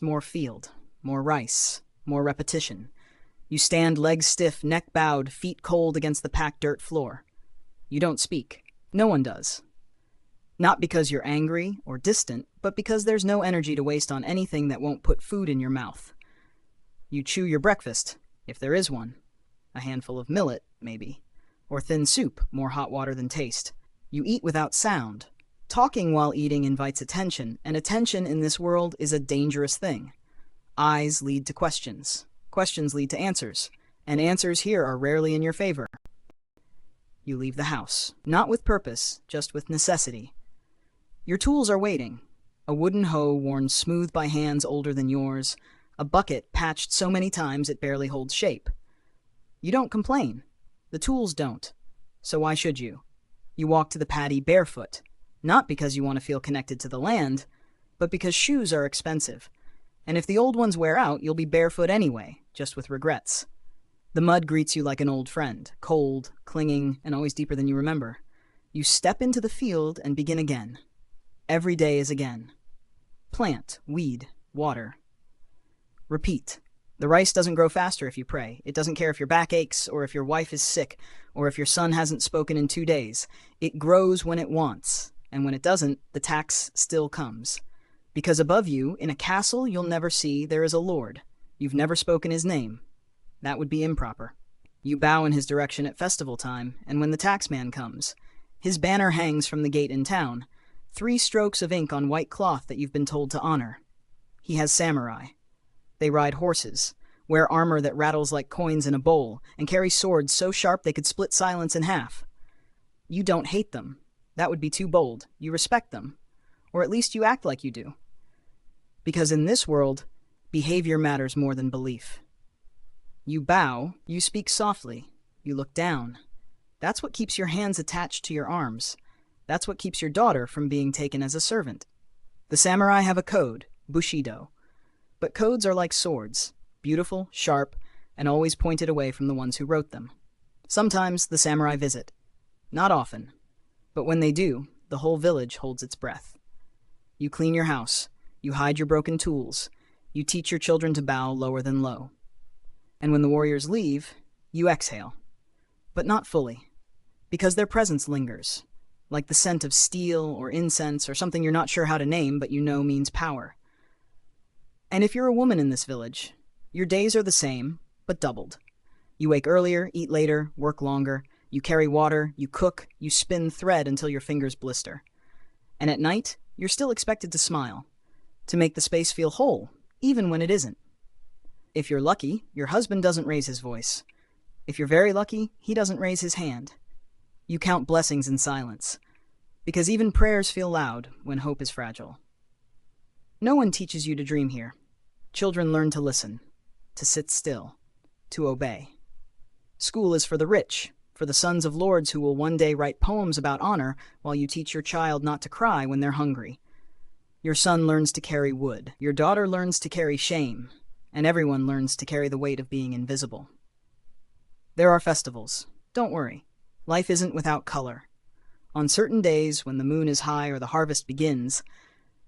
more field, more rice, more repetition. You stand legs stiff, neck bowed, feet cold against the packed dirt floor. You don't speak. No one does. Not because you're angry or distant, but because there's no energy to waste on anything that won't put food in your mouth. You chew your breakfast, if there is one. A handful of millet, maybe. Or thin soup, more hot water than taste. You eat without sound. Talking while eating invites attention, and attention in this world is a dangerous thing. Eyes lead to questions. Questions lead to answers, and answers here are rarely in your favor. You leave the house, not with purpose, just with necessity. Your tools are waiting. A wooden hoe worn smooth by hands older than yours, a bucket patched so many times it barely holds shape. You don't complain. The tools don't. So why should you? You walk to the paddy barefoot, not because you want to feel connected to the land, but because shoes are expensive. And if the old ones wear out, you'll be barefoot anyway, just with regrets. The mud greets you like an old friend, cold, clinging, and always deeper than you remember. You step into the field and begin again. Every day is again. Plant, weed, water. Repeat. The rice doesn't grow faster if you pray. It doesn't care if your back aches, or if your wife is sick, or if your son hasn't spoken in 2 days. It grows when it wants, and when it doesn't, the tax still comes. Because above you, in a castle you'll never see, there is a lord. You've never spoken his name. That would be improper. You bow in his direction at festival time, and when the taxman comes, his banner hangs from the gate in town, 3 strokes of ink on white cloth that you've been told to honor. He has samurai. They ride horses, wear armor that rattles like coins in a bowl, and carry swords so sharp they could split silence in half. You don't hate them. That would be too bold. You respect them. Or at least you act like you do. Because in this world, behavior matters more than belief. You bow, you speak softly, you look down. That's what keeps your hands attached to your arms. That's what keeps your daughter from being taken as a servant. The samurai have a code, bushido. But codes are like swords, beautiful, sharp, and always pointed away from the ones who wrote them. Sometimes the samurai visit. Not often. But when they do, the whole village holds its breath. You clean your house. You hide your broken tools. You teach your children to bow lower than low. And when the warriors leave, you exhale. But not fully. Because their presence lingers. Like the scent of steel or incense or something you're not sure how to name but you know means power. And if you're a woman in this village, your days are the same, but doubled. You wake earlier, eat later, work longer. You carry water, you cook, you spin thread until your fingers blister. And at night, you're still expected to smile. To make the space feel whole, even when it isn't. If you're lucky, your husband doesn't raise his voice. If you're very lucky, he doesn't raise his hand. You count blessings in silence, because even prayers feel loud when hope is fragile. No one teaches you to dream here. Children learn to listen, to sit still, to obey. School is for the rich, for the sons of lords who will one day write poems about honor while you teach your child not to cry when they're hungry. Your son learns to carry wood. Your daughter learns to carry shame. And everyone learns to carry the weight of being invisible. There are festivals. Don't worry. Life isn't without color. On certain days, when the moon is high or the harvest begins,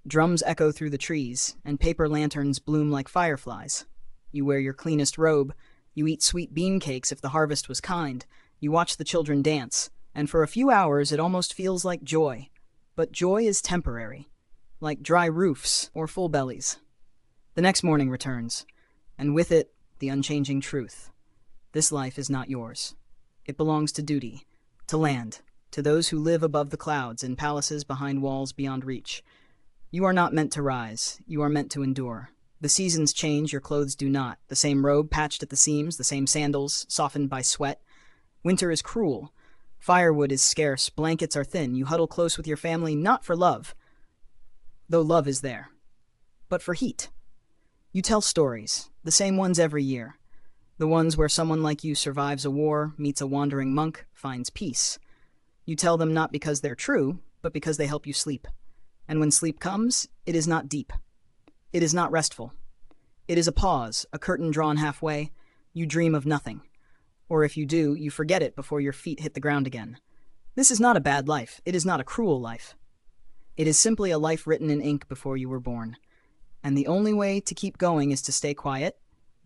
drums echo through the trees, and paper lanterns bloom like fireflies. You wear your cleanest robe. You eat sweet bean cakes if the harvest was kind. You watch the children dance, and for a few hours it almost feels like joy. But joy is temporary, like dry roofs or full bellies. The next morning returns, and with it, the unchanging truth. This life is not yours. It belongs to duty, to land, to those who live above the clouds in palaces behind walls beyond reach. You are not meant to rise. You are meant to endure. The seasons change, your clothes do not. The same robe patched at the seams, the same sandals softened by sweat. Winter is cruel. Firewood is scarce. Blankets are thin. You huddle close with your family, not for love, though love is there, but for heat. You tell stories, the same ones every year. The ones where someone like you survives a war, meets a wandering monk, finds peace. You tell them not because they're true, but because they help you sleep. And when sleep comes, it is not deep. It is not restful. It is a pause, a curtain drawn halfway. You dream of nothing. Or if you do, you forget it before your feet hit the ground again. This is not a bad life. It is not a cruel life. It is simply a life written in ink before you were born. And the only way to keep going is to stay quiet,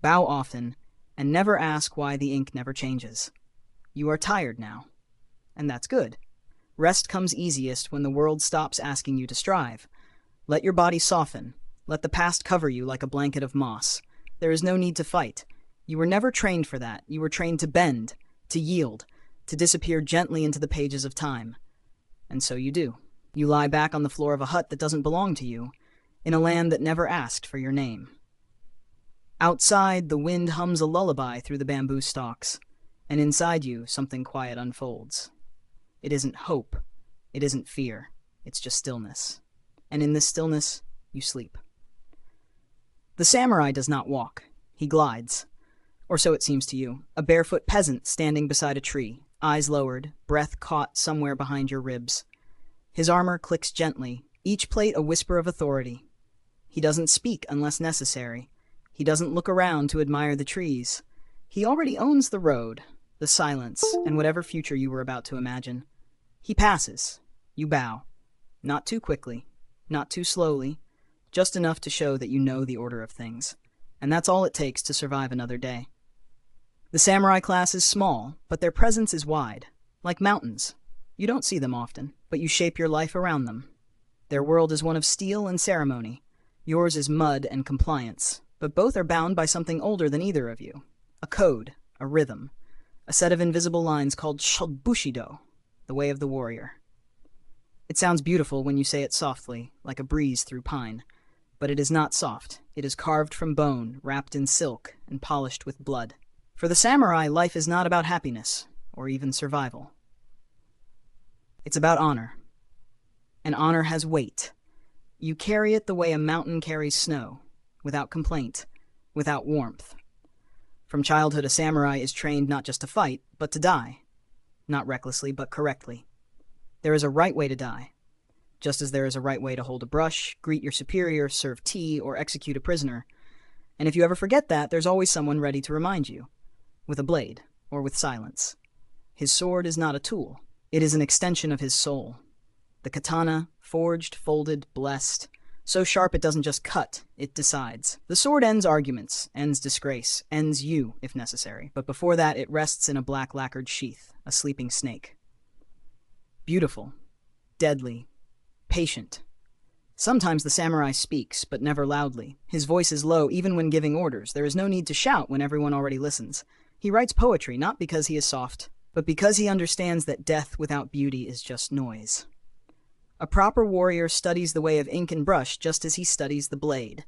bow often, and never ask why the ink never changes. You are tired now, and that's good. Rest comes easiest when the world stops asking you to strive. Let your body soften. Let the past cover you like a blanket of moss. There is no need to fight. You were never trained for that. You were trained to bend, to yield, to disappear gently into the pages of time. And so you do. You lie back on the floor of a hut that doesn't belong to you, in a land that never asked for your name. Outside, the wind hums a lullaby through the bamboo stalks, and inside you, something quiet unfolds. It isn't hope. It isn't fear. It's just stillness. And in this stillness, you sleep. The samurai does not walk. He glides. Or so it seems to you. A barefoot peasant standing beside a tree, eyes lowered, breath caught somewhere behind your ribs. His armor clicks gently, each plate a whisper of authority. He doesn't speak unless necessary. He doesn't look around to admire the trees. He already owns the road, the silence, and whatever future you were about to imagine. He passes. You bow. Not too quickly, not too slowly, just enough to show that you know the order of things. And that's all it takes to survive another day. The samurai class is small, but their presence is wide, like mountains. You don't see them often, but you shape your life around them. Their world is one of steel and ceremony. Yours is mud and compliance, but both are bound by something older than either of you. A code, a rhythm, a set of invisible lines called Bushido, the way of the warrior. It sounds beautiful when you say it softly, like a breeze through pine, but it is not soft. It is carved from bone, wrapped in silk, and polished with blood. For the samurai, life is not about happiness, or even survival. It's about honor. And honor has weight. You carry it the way a mountain carries snow, without complaint, without warmth. From childhood, a samurai is trained not just to fight, but to die. Not recklessly, but correctly. There is a right way to die, just as there is a right way to hold a brush, greet your superior, serve tea, or execute a prisoner. And if you ever forget that, there's always someone ready to remind you, with a blade, or with silence. His sword is not a tool. It is an extension of his soul. The katana, forged, folded, blessed, so sharp it doesn't just cut, it decides. The sword ends arguments, ends disgrace, ends you, if necessary, but before that it rests in a black lacquered sheath, a sleeping snake. Beautiful, deadly, patient. Sometimes the samurai speaks, but never loudly. His voice is low even when giving orders. There is no need to shout when everyone already listens. He writes poetry not because he is soft, but because he understands that death without beauty is just noise. A proper warrior studies the way of ink and brush just as he studies the blade.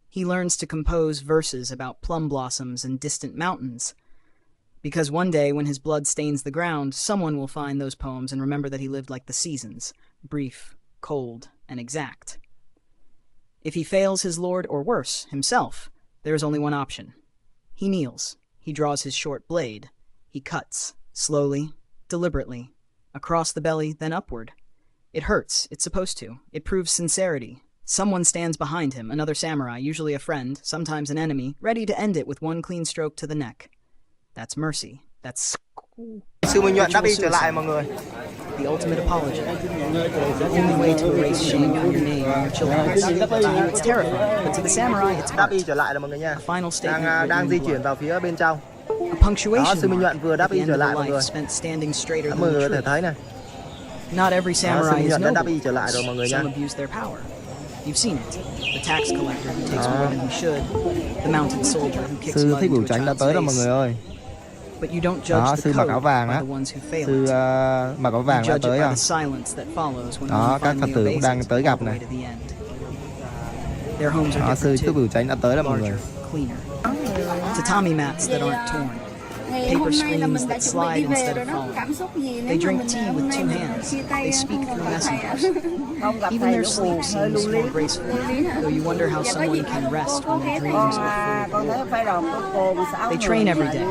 He learns to compose verses about plum blossoms and distant mountains, because one day when his blood stains the ground, someone will find those poems and remember that he lived like the seasons, brief, cold, and exact. If he fails his lord, or worse, himself, there is only one option. He kneels, he draws his short blade, he cuts, slowly, deliberately, across the belly, then upward. It hurts, it's supposed to. It proves sincerity. Someone stands behind him, another samurai, usually a friend, sometimes an enemy, ready to end it with one clean stroke to the neck. That's mercy. That's Sư Minh Nhuận đã đi trở lại mọi người. the ultimate apology. The only way to erase shame from your name and your children's. To you it's terrifying, but to the samurai it's Đáp art. y trở lại rồi mọi người nha. A final statement Đang written di in chuyển blood. vào phía bên trong. A punctuation Đó, sư Minh Nhuận vừa mark đáp at the y end trở of lại a mọi life người. spent standing straighter Đó, than mọi the người có thể truth. thấy này. Not every Đó, sư samurai Minh is Nhuận đã đáp noble. y trở lại rồi mọi người nha. Some abuse their power. You've seen it. The tax collector who takes more than he should. The mounted soldier who kicks Sư mud Thích Bửu into a Chánh đã child's tới rồi mọi người face. ơi. But you don't Đó, judge the sư mặc áo code vàng by á. the ones who fail Sư it. mặc áo You vàng đã judge it tới by à. the silence that follows when Đó, one các Phật finally tử cũng obeys đang it tới all gặp the way này. to the end. Their homes are Đó, sư different Thích Bửu too. Chánh đã tới rồi mọi người. Larger, cleaner. Tatami mats that aren't torn. Paper screens that slide instead of falling. They drink tea with two hands. They speak through messengers. Even their sleep seems more graceful, though you wonder how someone can rest when their dreams are full of war. They train every day,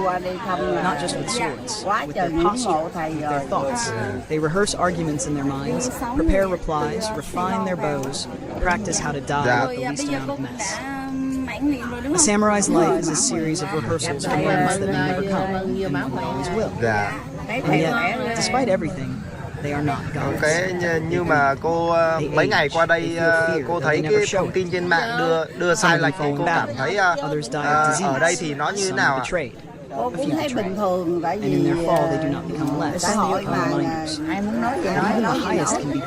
not just with swords, with their posture, with their thoughts. They rehearse arguments in their minds, prepare replies, refine their bows, practice how to die with the least amount of mess. A samurai's life is a series of rehearsals for moments that may never come, and none always will. Dạ. And yet, despite everything, They are not gods. Cái như mà cô mấy ngày qua đây cô thấy cái thông tin trên mạng đưa sai lệch thì cô cảm thấy ở đây thì nó như thế nào ạ? Cô cũng thấy bình thường, tại vì xã hội mà ai muốn nói gì nói gì.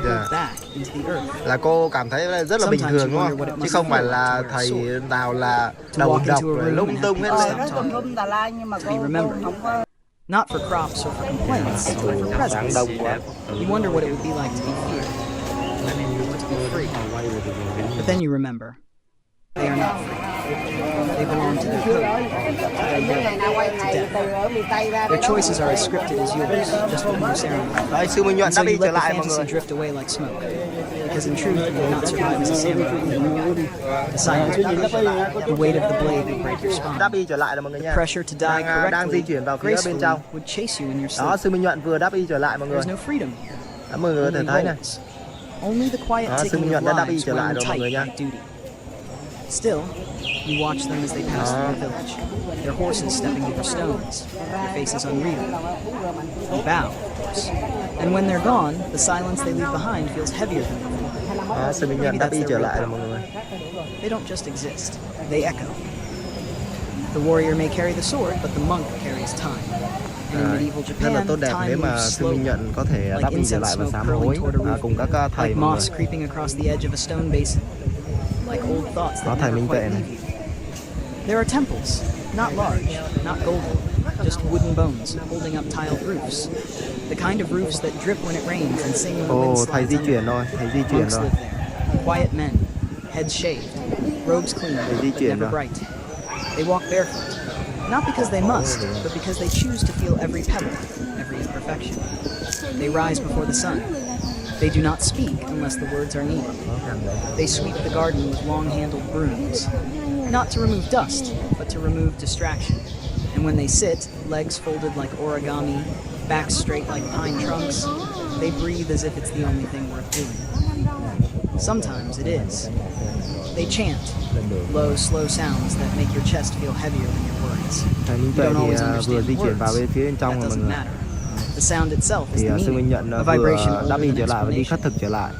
Là cô cảm thấy rất là bình thường đúng không? Chứ không phải là thầy nào là đầu độc rồi lung tung hết lên. Nói tùm lum tà la nhưng mà cô không có. Not for crops or for complaints, but for presence. You wonder what it would be like to be feared, to be free. But then you remember, they are not free. They belong to their code, to their will, to death. Their choices are as scripted as yours, just with more ceremony. Đấy, sư Minh Nhuận So đã you đi trở let the lại mọi fantasy người. drift away like smoke, because in truth you would not survive as a samurai. The silence would crush you. The weight of the blade would break your spine. Đáp y trở lại rồi mọi người nha. Pressure to die Đang di correctly, chuyển vào phía bên gracefully, trong. would chase you in your Đó, sleep. sư Minh Nhuận vừa đáp y trở lại mọi người. There's no freedom here. Đó, mọi người có thể Only thấy này. roles. Only the quiet Đó, sư ticking Minh of Nhuận đã đáp y lives trở lại wound rồi mọi người tight nha. like duty. Still, you watch them as they pass through the village, their horses stepping over stones, their faces unreal. You bow, of course. And when they're gone, the silence they leave behind feels heavier than before. Đó, sư Minh Nhuận đáp y trở lại rồi mọi người. They don't just exist, they echo. The warrior may carry the sword, but the monk carries time. And in medieval Rất là Japan, tốt đẹp time nếu mà moves sư Minh slowly, Nhuận có thể like đáp y trở incense lại và smoke sám curling hối toward a roof, cùng các thầy like mọi người. moss creeping across the edge of a stone basin, like old thoughts Đó, that thầy never minh quite tuệ này. leave you. There are temples, not large, not golden, just wooden bones holding up tiled roofs. The kind of roofs that drip when it rains and sing when the wind Ồ, thầy slides di under. chuyển rồi, thầy di chuyển Monks rồi. live there, quiet men, heads shaved, robes clean, di but chuyển never rồi. bright. They walk barefoot, not because they must, but because they choose to feel every pebble, every imperfection. They rise before the sun. They do not speak unless the words are needed. They sweep the garden with long-handled brooms, not to remove dust, but to remove distraction. And when they sit, legs folded like origami, backs straight like pine trunks, they breathe as if it's the only thing worth doing. Sometimes it is. They chant, low, slow sounds that make your chest feel heavier than your words. Thầy Minh You Tuệ don't thì always vừa understand di chuyển vào bên words. phía bên trong That rồi mọi doesn't người. matter. The sound itself is Thì the sư Minh meaning, Nhuận a vibration vừa đáp y older trở than lại và đi khất explanation. thực trở lại.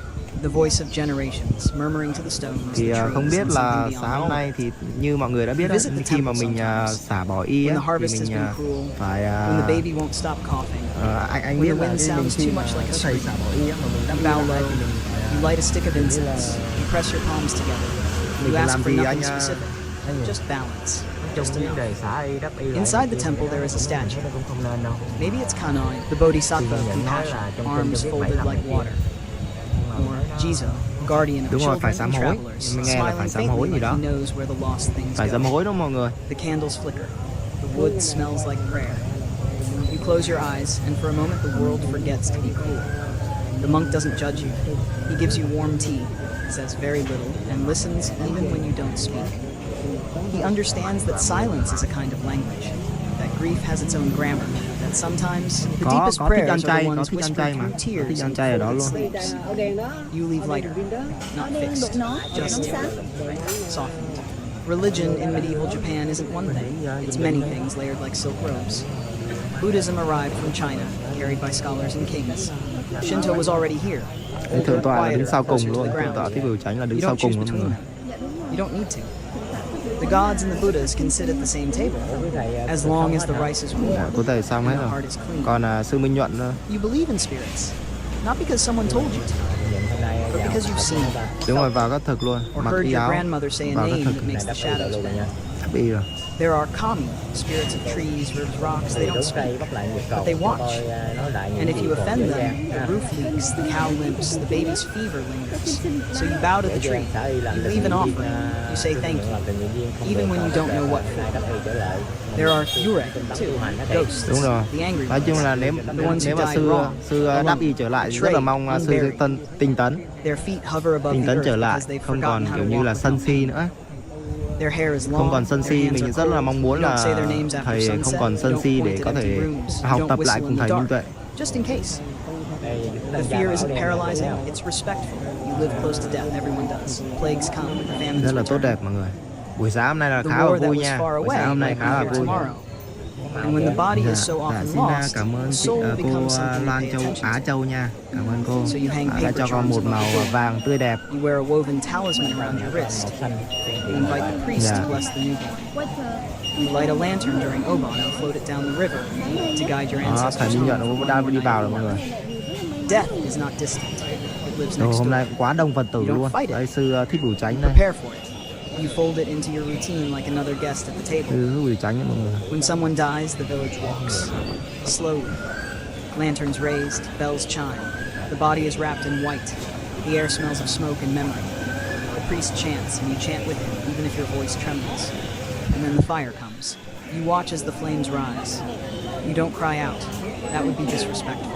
The voice of generations murmuring to the stones, Thì the không trees, biết and là something beyond sáng hôm all. nay thì như mọi người đã biết Visit đấy, the khi mà temple mình sometimes. xả bỏ y When á, the harvest thì has mình been cruel, phải when the baby won't stop coughing, anh when biết the là wind mình sounds khi too mà much like a các thầy scream. xả bỏ y á mà mình đáp You y bow lại low, thì mình you light a stick of incense, you press your palms together. mình You phải ask làm for gì nothing anh specific, just balance, just enough. xả y đáp y Inside the temple there is a statue. Maybe it's Kanai, the bodhisattva of compassion, arms folded like water. Or Jizo, guardian of Đúng rồi, phải children sám and hối. travelers, Mình nghe là phải smiling sám hối faintly gì like đó. he knows where the lost things Phải sám go. hối đúng không mọi người? The candles flicker. The wood smells like prayer. You close your eyes, and for a moment the world forgets to be cruel. The monk doesn't judge you. He gives you warm tea, says very little, and listens even when you don't speak. He understands that silence is a kind of language, that grief has its own grammar, that sometimes the deepest Có thích ăn prayers are chay, the có ones thích ăn whispered chay mà. through Có tears thích ăn and chay ở đó folded luôn. sleeves. You leave lighter, not fixed, just softened. Religion in medieval Japan isn't one thing, it's many things layered like silk robes. Buddhism arrived from China, carried by scholars and kings. Shinto was already here, older, Thượng tọa là đứng quieter, sau cùng closer to luôn, the thượng ground. tọa Thích Bửu Chánh là đứng You sau don't cùng choose luôn mọi between người. them. You don't need to. The gods and the Buddhas can sit at the same table, as long as the rice is warm Có thể xong hết and the rồi. heart is clean. Còn sư Minh Nhuận You believe in spirits, not because someone told you to, but because you've seen them, đúng rồi, vào các thực luôn, or mặc heard y your áo, grandmother say a vào các name thực, that makes the shadows bend. đáp y rồi. There are kami, spirits of trees, rivers, rocks. They don't speak, but they watch. And if you offend them, the roof leaks, the cow limps, the baby's fever lingers. So you bow to the tree, you leave an offering, you say thank you, even when you don't know what for. There are yurei, too, ghosts, Đúng rồi. the angry Nói chung ones. là nếu mà sư đáp y trở lại thì rất là mong sư sẽ tinh tấn, Their feet hover above tinh the tấn earth trở lại, because they've không forgotten còn how kiểu to như walk là sân without si pain. nữa. Their hair is long, Không còn sân their si, hands mình are rất là cold. mong muốn You don't là say their names after thầy không sunset, còn you sân don't si point để at có empty thể rooms, you học don't tập lại whistle cùng in the thầy Minh dark. Tuệ. Just in case. The fear isn't paralyzing, it's respectful. You live close to death, everyone does. Plagues come, famines Rất là tốt return. đẹp mọi người. Buổi sáng hôm nay là The khá là war that vui was nha. far Buổi sáng away hôm nay might be khá là here vui. tomorrow. And when the body is so often Xin lost, cảm the ơn soul cô becomes something Loan you pay Châu attention Á to. Châu nha. Cảm ơn cô. So you hang Đã paper cho con charms một above màu the door. vàng tươi đẹp. You wear a woven talisman around your wrist. You invite the priest to bless the newborn. You light a lantern during Obon and float it down the river to guide your Thầy ancestors Minh home Nhuận for cũng one đang more đi night vào of rồi mọi life. người. Death is not distant. It lives next Hôm door. nay cũng quá đông Phật tử You don't luôn. fight it. Đây sư Thích Bửu Chánh đây. Prepare for it. You fold it into your routine like another guest at the table. Sư Thích Bửu Chánh đấy mọi người. When someone dies, the village walks. Slowly. Lanterns raised, bells chime. The body is wrapped in white. The air smells of smoke and memory. The priest chants, and you chant with him, even if your voice trembles. And then the fire comes. You watch as the flames rise. You don't cry out. That would be disrespectful.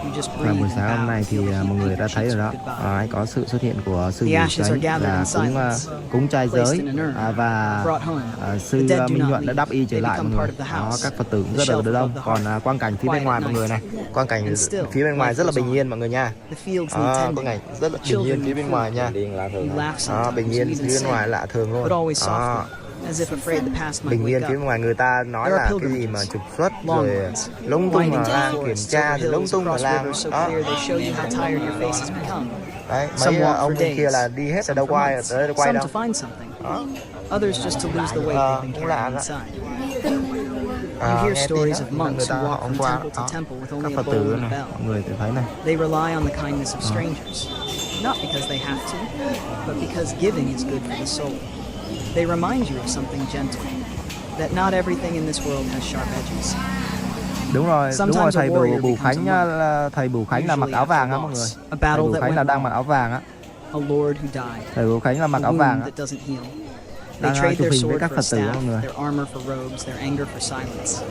You just Và breathe buổi and sáng hôm bow nay and thì feel the mọi người heat đã of thấy rồi sheets đó. of goodbye. Có sự xuất hiện của sư The Bửu ashes are Chánh gathered là in silence. cúng trai Placed giới in an urn. và Brought home. sư The dead do Minh not Nhuận đã leave. đắp y trở They lại mọi become người. part of the Đó, house. các Phật tử cũng The rất là shelf đông. above the Còn heart. quang cảnh phía Quiet bên ngoài at mọi người này. night. Quang cảnh And still, phía bên ngoài life rất là goes bình on. yên mọi người nha. The fields need Quang tending. cảnh rất là bình Children yên phía need bên food. ngoài nha. You laugh Đó, sometimes. bình You yên even phía bên sing. ngoài lạ thường luôn. But always Đó. softly. As if afraid the past might Bình yên wake phía up. bên ngoài người ta nói There are là cái gì mà pilgrimages, trục xuất long rồi ones, lung tung winding mà through lang kiểm forests, tra over rồi lung hills, tung mà across lang rivers so đó. clear they show you how tired your face has become. Đấy, Some mấy walk ông for bên kia days, là đi hết rồi some đâu for có ai months, tới đâu quay some đâu. to find something. Đó. Others just to lose the weight they've been Cũng lạ carrying đó. inside. You hear Nghe tin stories đó, of người monks who ta walk hôm from qua temple to đó, temple with các only a Phật bowl tử and a này, bell. mọi người thấy này. They rely on the kindness of strangers, not because they have to, but because giving is good for the soul. They remind you of something gentle, that not everything in this world has sharp edges. Đúng rồi, Sometimes a thầy warrior Bửu becomes a Khánh monk, là thầy Bửu Khánh là mặc usually áo after vàng á mọi người. loss, a Thầy battle Bửu that Khánh went là đang mặc áo wrong, vàng á. a lord who died, Thầy Bửu Khánh là mặc a áo vàng wound á. that doesn't heal. Đang They trade chụp their hình với sword các for a Phật tử staff, mọi người. their armor for robes, their anger for silence.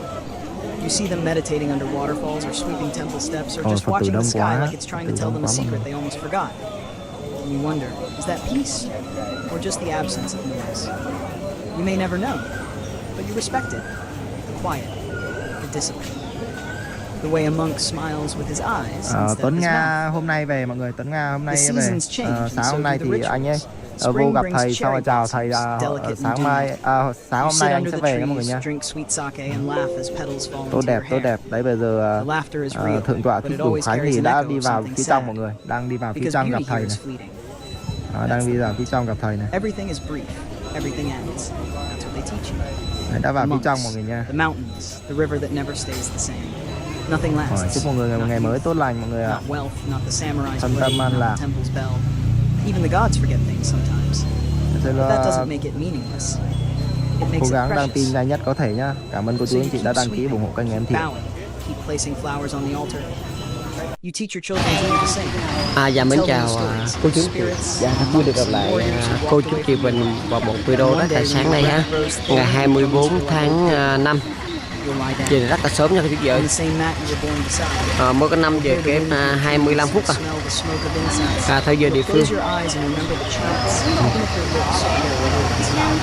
You see them meditating under waterfalls or sweeping temple steps or Ồ, just Phật tử watching the đông sky quá, like it's trying Phật to tử tell đông them a quá mọi secret người. they almost forgot. And you wonder, is that peace or just the absence of noise? You may never know, but you respect it. The quiet, the discipline. The way a monk smiles with his eyes instead of Tuấn his mouth. Nga hôm nay về mọi người, Tuấn Nga hôm nay The về. seasons change, and Sáng so hôm do nay the thì anh ấy rituals. vô Spring gặp brings thầy xong rồi cherry chào thầy blossoms, delicate and sáng dewy. mai sáng You hôm sit nay anh under sẽ the về nha mọi người trees, nha. drink sweet sake and laugh as petals fall Tốt into đẹp, your tốt hair. đẹp. Đấy bây giờ The laughter is real, thượng tọa but Thích it Bửu always Khánh carries thì an đã echo đi of vào something phía trong sad. mọi người, đang đi vào phía Because trong gặp beauty thầy here này. is fleeting. Đó, đang đi vào phía trong gặp thầy này. Everything is brief. Everything ends. That's what they teach you. Đấy, đã vào The phía trong mọi monks, người nha. the mountains, the river that never stays the same. Nothing Rồi, lasts. chúc mọi người một ngày mới tốt lành mọi người ạ. Not wealth, not the samurai's Thân blade, tâm an not lạc. the temple's bell. Even the gods forget things sometimes. Thế But that là doesn't make it meaningless. It cố makes it gắng đăng tin precious. nhanh nhất có thể nhá. Cảm ơn cô chú So anh you chị keep đã đăng ký ủng hộ kênh em Thiện. bowing, keep placing flowers on the altar. You teach your children to do the same. Dạ mến Tell them chào stories, cô chú chị. spirits, Dạ rất vui được gặp lại cô chú chị mình vào một video rất là sáng nay ha. Ngày 24 tháng 5. You'll lie down. Về rất là sớm nha cô chú chị ơi. On the same mat you were born beside. Mới có 5 giờ kém 25 phút à. Smell the smoke of incense. Theo giờ địa phương. Close your eyes and remember the chants, even if your lips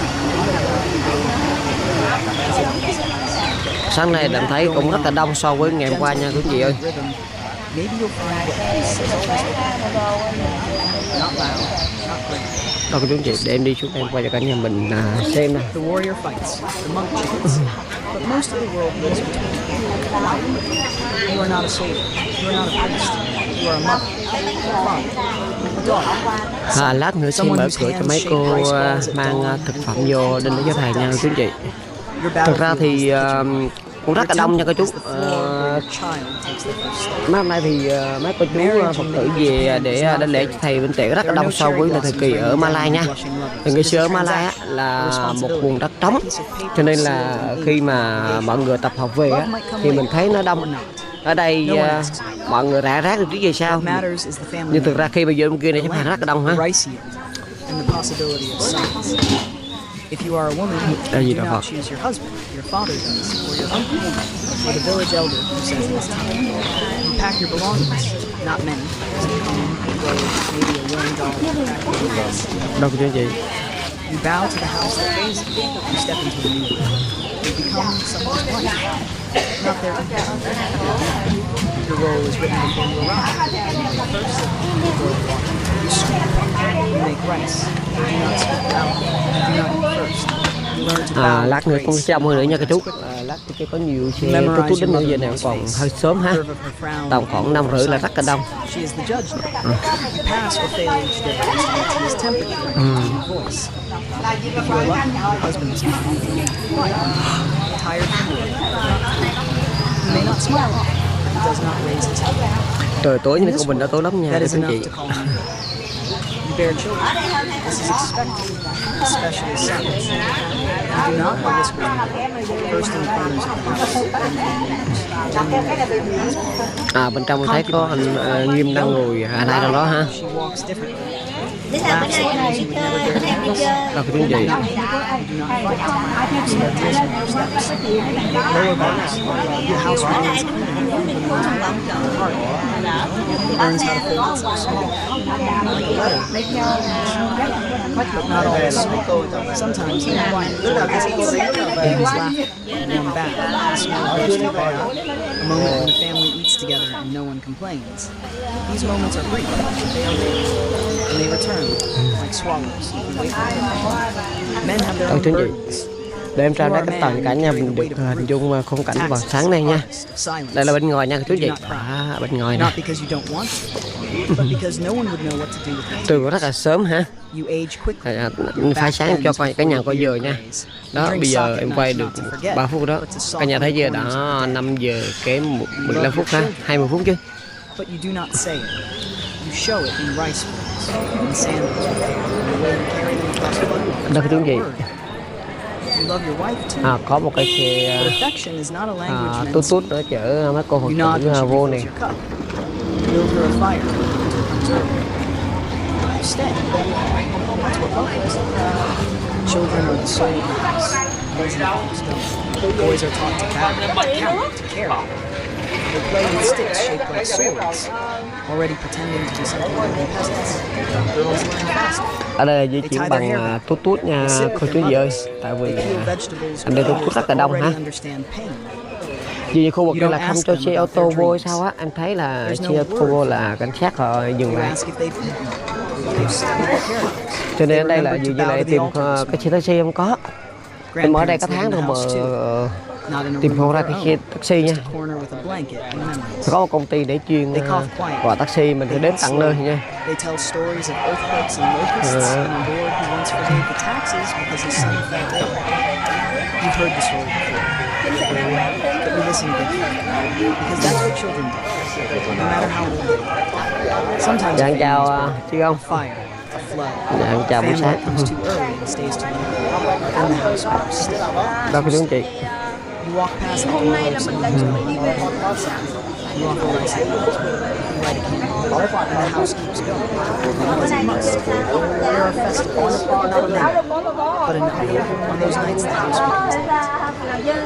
Sáng nay Đàm thấy cũng rất là đông so với ngày hôm qua nha cô chú chị ơi. Maybe you'll find what peace is always not loud, not great. Đâu cô chú chị, để em đi xuống em quay cho cả nhà mình xem nè. The warrior fights, the monk chants, but most of the world lives between. You are not a soldier, you are not a priest, you are a mother, a father, a daughter. Lát nữa xin mở cửa cho mấy cô mang thực phẩm vô đến để cho thầy nha cô chú chị. Thực ra thì cũng rất là đông nha cô chú. Mấy hôm nay thì mấy cô chú Phật tử về để đến lễ thầy bên Tệ rất là đông so với thời kỳ ở Malai nha. Thì ngày xưa ở Malai á, là một vùng đất trống, cho nên là khi mà mọi người tập hợp về á, thì mình thấy nó đông. Ở đây mọi người rải rác được tí về sao, nhưng thực ra khi bây giờ bên kia này chắc là rất là đông ha. If you are a woman, you do not choose your husband, your father does, or your uncle, or the village elder who says it is time. You pack your belongings, not many, just a comb, a robe, maybe a worn doll, practically less. Đâu cô chú chị? You bow to the house that raised you. You step into a new world. You become someone's wife, not their companion. Your role is written before you arrive. You make first, you boil water, you sweep, you make rice. You do not speak loudly, you do not eat first. You Lát nữa cũng sẽ đông hơn nữa nha các chú. Lát kia có nhiều xe tút đến nữa, giờ này còn hơi sớm ha, tầm khoảng 5:30 là rất là đông. Trời tối nhưng con mình đã tối lắm nha các anh chị. You bear children. This is expected, especially sons. You do not know this one. First in the corners of the house. Bên trong thấy có anh Nghiêm đang ngồi ai trong đó ha. She walks differently. Đâu có tiếng gì. The house remains learns how to fold itself small, like a letter. But not always. Sometimes they're quiet. Babies laugh, warm bath, small birthday party, a moment when the family eats together and no one complains. These moments are brief, they are rare, and they return like swallows. You can wait for them. Men have their own burdens. Để em trao ra cái tầng cả nhà mình được hình dung khung cảnh vào sáng nay nha. Đây là bên ngoài nha chú chị. Bên ngoài nè. Từ rất là sớm ha. Phải sáng cho cả nhà coi giờ nha. Đó bây giờ em quay được 3 phút đó. Cả nhà thấy giờ đã 5 giờ kém 15 phút ha, 20 phút chứ. Đó cái gì? Có một cái xe tút tút nữa chở mấy cô Phật tử vô này. Children are the soul of the house. Boys are taught to count, to care. They play with sticks shaped like swords, already pretending to be something like the peasants. Girls learn faster. Ở đây là di chuyển bằng tút tút nha cô chú gì ơi. Tại vì anh đây tút tút rất là đông ha. Vì khu vực đây là không cho xe ô tô vô sao á. Em thấy là xe ô tô vô là cảnh sát họ dừng lại. Cho nên ở đây là dường như lại tìm cái xe taxi không có. Em ở đây có tháng rồi mà tìm không ra cái xe taxi nha. Có một công ty để chuyên gọi taxi mình phải đến tận nơi nha. Dạ chào chị không? Dạ chào buổi sáng. Đâu cái tiếng chị?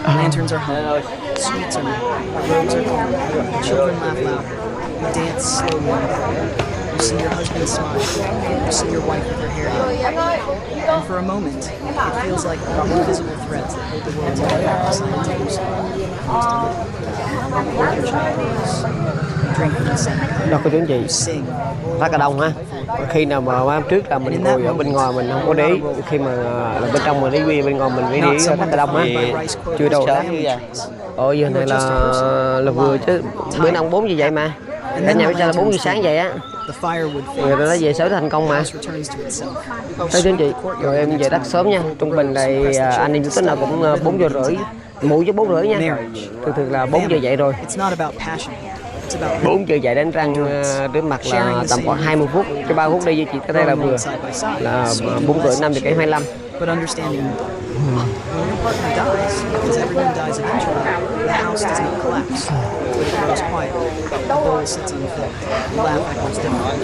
Lanterns are hung, sweets are made, robes are gone, children laugh loud, you dance slowly. You see your husband smile, you see your wife with her hair down, and for a moment, it feels like all the invisible threads that hold the world together are scientific. Đâu có tiếng gì? Rất là đông ha. Khi nào mà hôm trước là mình ngồi ở bên ngoài mình không có để ý, khi mà là bên trong mình đi quay bên ngoài mình mới để ý rất là đông ha. Chưa đâu đó. Giờ này là vừa chứ bữa nào 4 giờ vậy mà. Cả nhà bây giờ là 4 giờ sáng vậy á. Người ta nói về sớm thành công mà. Thấy chứ chị. Rồi em về rất sớm nha. Trung bình là anh đi lúc nào cũng 4 giờ rưỡi. Muộn chứ 4 rưỡi nha. Thường là 4 giờ dậy rồi. 4 giờ dậy đánh răng rửa mặt là tầm khoảng 20 phút. Cho 3 phút đi với chị tới đây là vừa. Là 4 rưỡi 5 giờ kém 25. But understanding when your partner dies, because everyone dies eventually, the house does not collapse, but it grows quiet. The bowl sits unfilled. The laugh echoes different.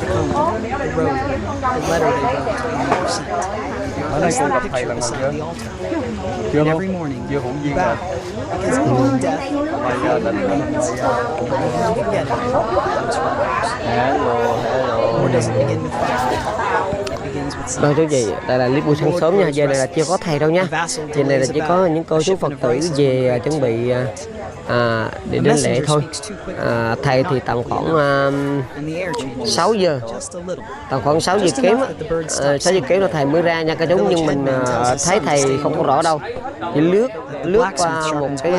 The cone, the road, the letter they wrote, and never sent. Place the picture beside the altar. And every morning, you bow, because even in death, remains. You forget it comes from others. Or does it begin with fire? It begins with inside. Vâng thưa chị, đây là clip buổi sáng sớm nha, giờ này là chưa có thầy đâu nha. Giờ này là chỉ có những cô chú Phật tử về chuẩn bị để đến lễ thôi. Thầy thì tầm khoảng 6 giờ, tầm khoảng 6 giờ kém, 6 giờ kém là thầy mới ra nha các chú, nhưng mình thấy thầy không có rõ đâu, chỉ lướt qua một cái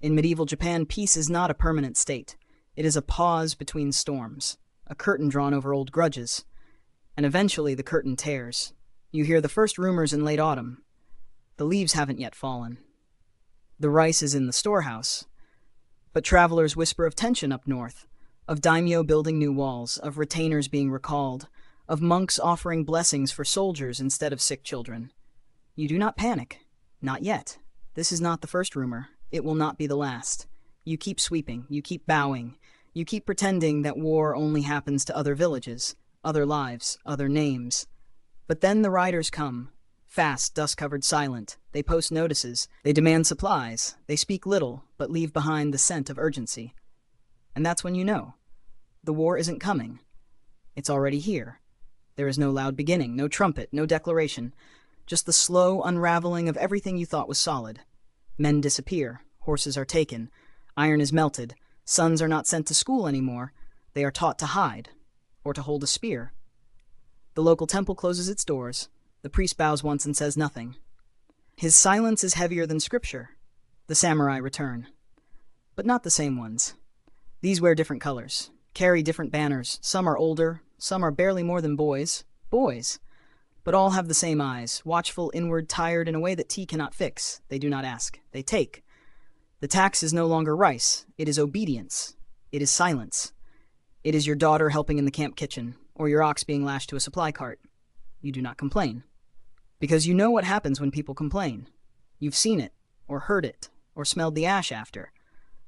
In medieval Japan, peace is not a permanent state. It is a pause between storms, a curtain drawn over old grudges. And eventually the curtain tears. You hear the first rumors in late autumn. The leaves haven't yet fallen. The rice is in the storehouse. But travelers whisper of tension up north, of daimyo building new walls, of retainers being recalled, of monks offering blessings for soldiers instead of sick children. You do not panic. Not yet. This is not the first rumor. It will not be the last. You keep sweeping. You keep bowing. You keep pretending that war only happens to other villages, other lives, other names. But then the riders come. Fast, dust-covered, silent. They post notices. They demand supplies. They speak little, but leave behind the scent of urgency. And that's when you know. The war isn't coming. It's already here. There is no loud beginning, no trumpet, no declaration. Just the slow unraveling of everything you thought was solid. Men disappear. Horses are taken. Iron is melted. Sons are not sent to school anymore. They are taught to hide, or to hold a spear. The local temple closes its doors. The priest bows once and says nothing. His silence is heavier than scripture. The samurai return. But not the same ones. These wear different colors, carry different banners. Some are older, some are barely more than boys. Boys. But all have the same eyes, watchful, inward, tired in a way that tea cannot fix. They do not ask. They take. The tax is no longer rice. It is obedience. It is silence. It is your daughter helping in the camp kitchen, or your ox being lashed to a supply cart. You do not complain. Because you know what happens when people complain. You've seen it, or heard it, or smelled the ash after.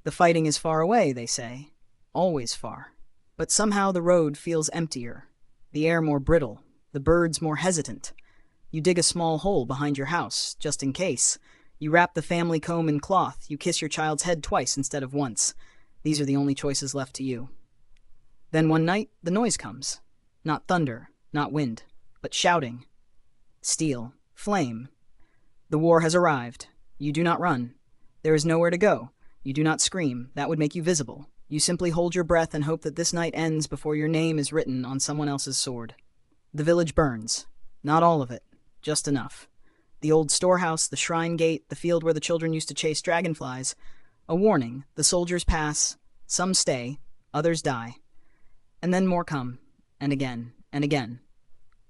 The fighting is far away, they say. Always far. But somehow the road feels emptier, the air more brittle, the birds more hesitant. You dig a small hole behind your house, just in case. You wrap the family comb in cloth. You kiss your child's head twice instead of once. These are the only choices left to you. Then one night, the noise comes. Not thunder, not wind, but shouting. Steel, flame. The war has arrived. You do not run. There is nowhere to go. You do not scream. That would make you visible. You simply hold your breath and hope that this night ends before your name is written on someone else's sword. The village burns. Not all of it. Just enough. The old storehouse, the shrine gate, the field where the children used to chase dragonflies. A warning. The soldiers pass. Some stay. Others die. And then more come. And again. And again.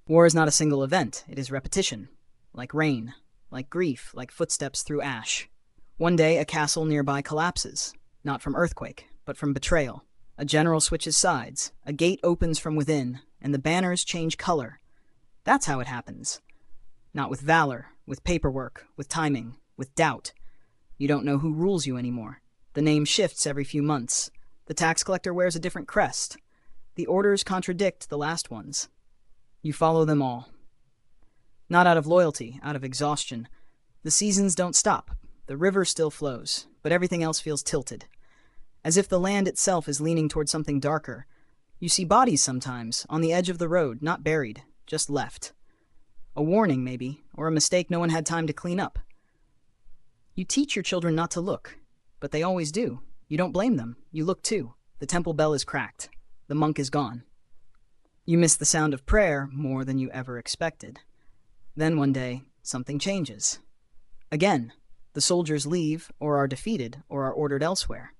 War is not a single event. It is repetition. Like rain. Like grief. Like footsteps through ash. One day, a castle nearby collapses. Not from earthquake, but from betrayal. A general switches sides. A gate opens from within, and the banners change color. That's how it happens. Not with valor, with paperwork, with timing, with doubt. You don't know who rules you anymore. The name shifts every few months. The tax collector wears a different crest. The orders contradict the last ones. You follow them all. Not out of loyalty, out of exhaustion. The seasons don't stop. The river still flows, but everything else feels tilted. As if the land itself is leaning toward something darker. You see bodies sometimes, on the edge of the road, not buried, just left. A warning, maybe, or a mistake no one had time to clean up. You teach your children not to look, but they always do. You don't blame them. You look too. The temple bell is cracked. The monk is gone. You miss the sound of prayer more than you ever expected. Then one day, something changes. Again, the soldiers leave, or are defeated, or are ordered elsewhere.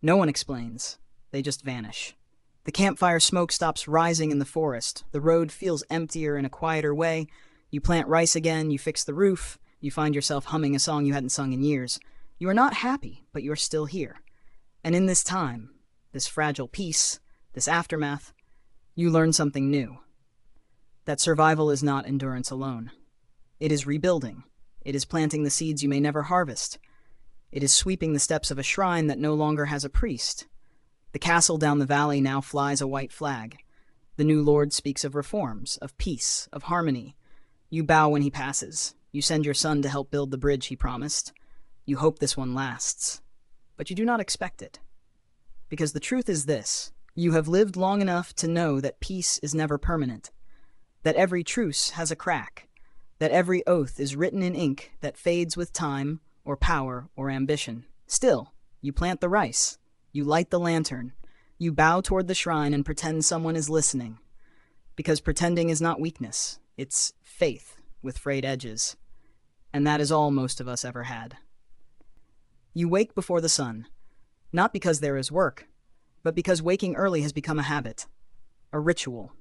No one explains. They just vanish. The campfire smoke stops rising in the forest. The road feels emptier in a quieter way. You plant rice again, you fix the roof. You find yourself humming a song you hadn't sung in years. You are not happy, but you're still here. And in this time, this fragile peace, this aftermath, you learn something new. That survival is not endurance alone. It is rebuilding. It is planting the seeds you may never harvest. It is sweeping the steps of a shrine that no longer has a priest. The castle down the valley now flies a white flag. The new lord speaks of reforms, of peace, of harmony. You bow when he passes. You send your son to help build the bridge he promised. You hope this one lasts. But you do not expect it. Because the truth is this. You have lived long enough to know that peace is never permanent. that every truce has a crack, that every oath is written in ink that fades with time or power or ambition. Still, you plant the rice, you light the lantern, you bow toward the shrine and pretend someone is listening. Because pretending is not weakness, it's faith with frayed edges. And that is all most of us ever had. You wake before the sun, not because there is work, but because waking early has become a habit, a ritual,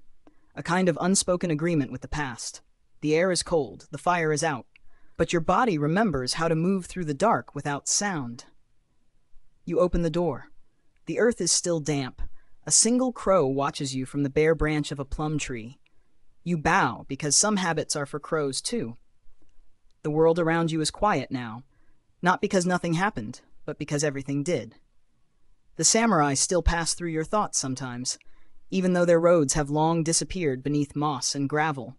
a kind of unspoken agreement with the past. The air is cold, the fire is out, but your body remembers how to move through the dark without sound. You open the door. The earth is still damp. A single crow watches you from the bare branch of a plum tree. You bow because some habits are for crows too. The world around you is quiet now, not because nothing happened, but because everything did. The samurai still pass through your thoughts sometimes, even though their roads have long disappeared beneath moss and gravel.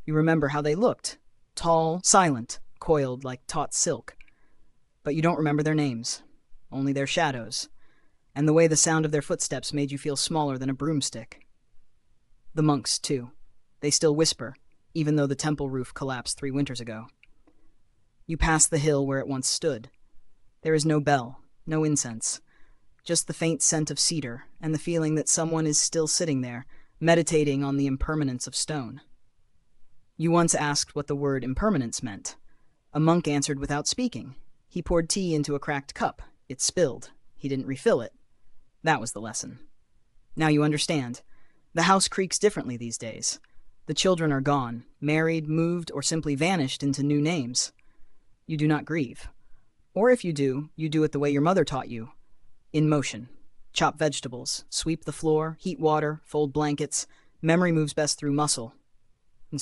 You remember how they looked, tall, silent, coiled like taut silk. But you don't remember their names, only their shadows, and the way the sound of their footsteps made you feel smaller than a broomstick. The monks, too. They still whisper, even though the temple roof collapsed 3 winters ago. You pass the hill where it once stood. There is no bell, no incense, just the faint scent of cedar and the feeling that someone is still sitting there, meditating on the impermanence of stone. You once asked what the word impermanence meant. A monk answered without speaking. He poured tea into a cracked cup. It spilled. He didn't refill it. That was the lesson. Now you understand. The house creaks differently these days. The children are gone, married, moved, or simply vanished into new names. You do not grieve. Or if you do it the way your mother taught you. In motion. Chop vegetables, sweep the floor, heat water, fold blankets. Memory moves best through muscle.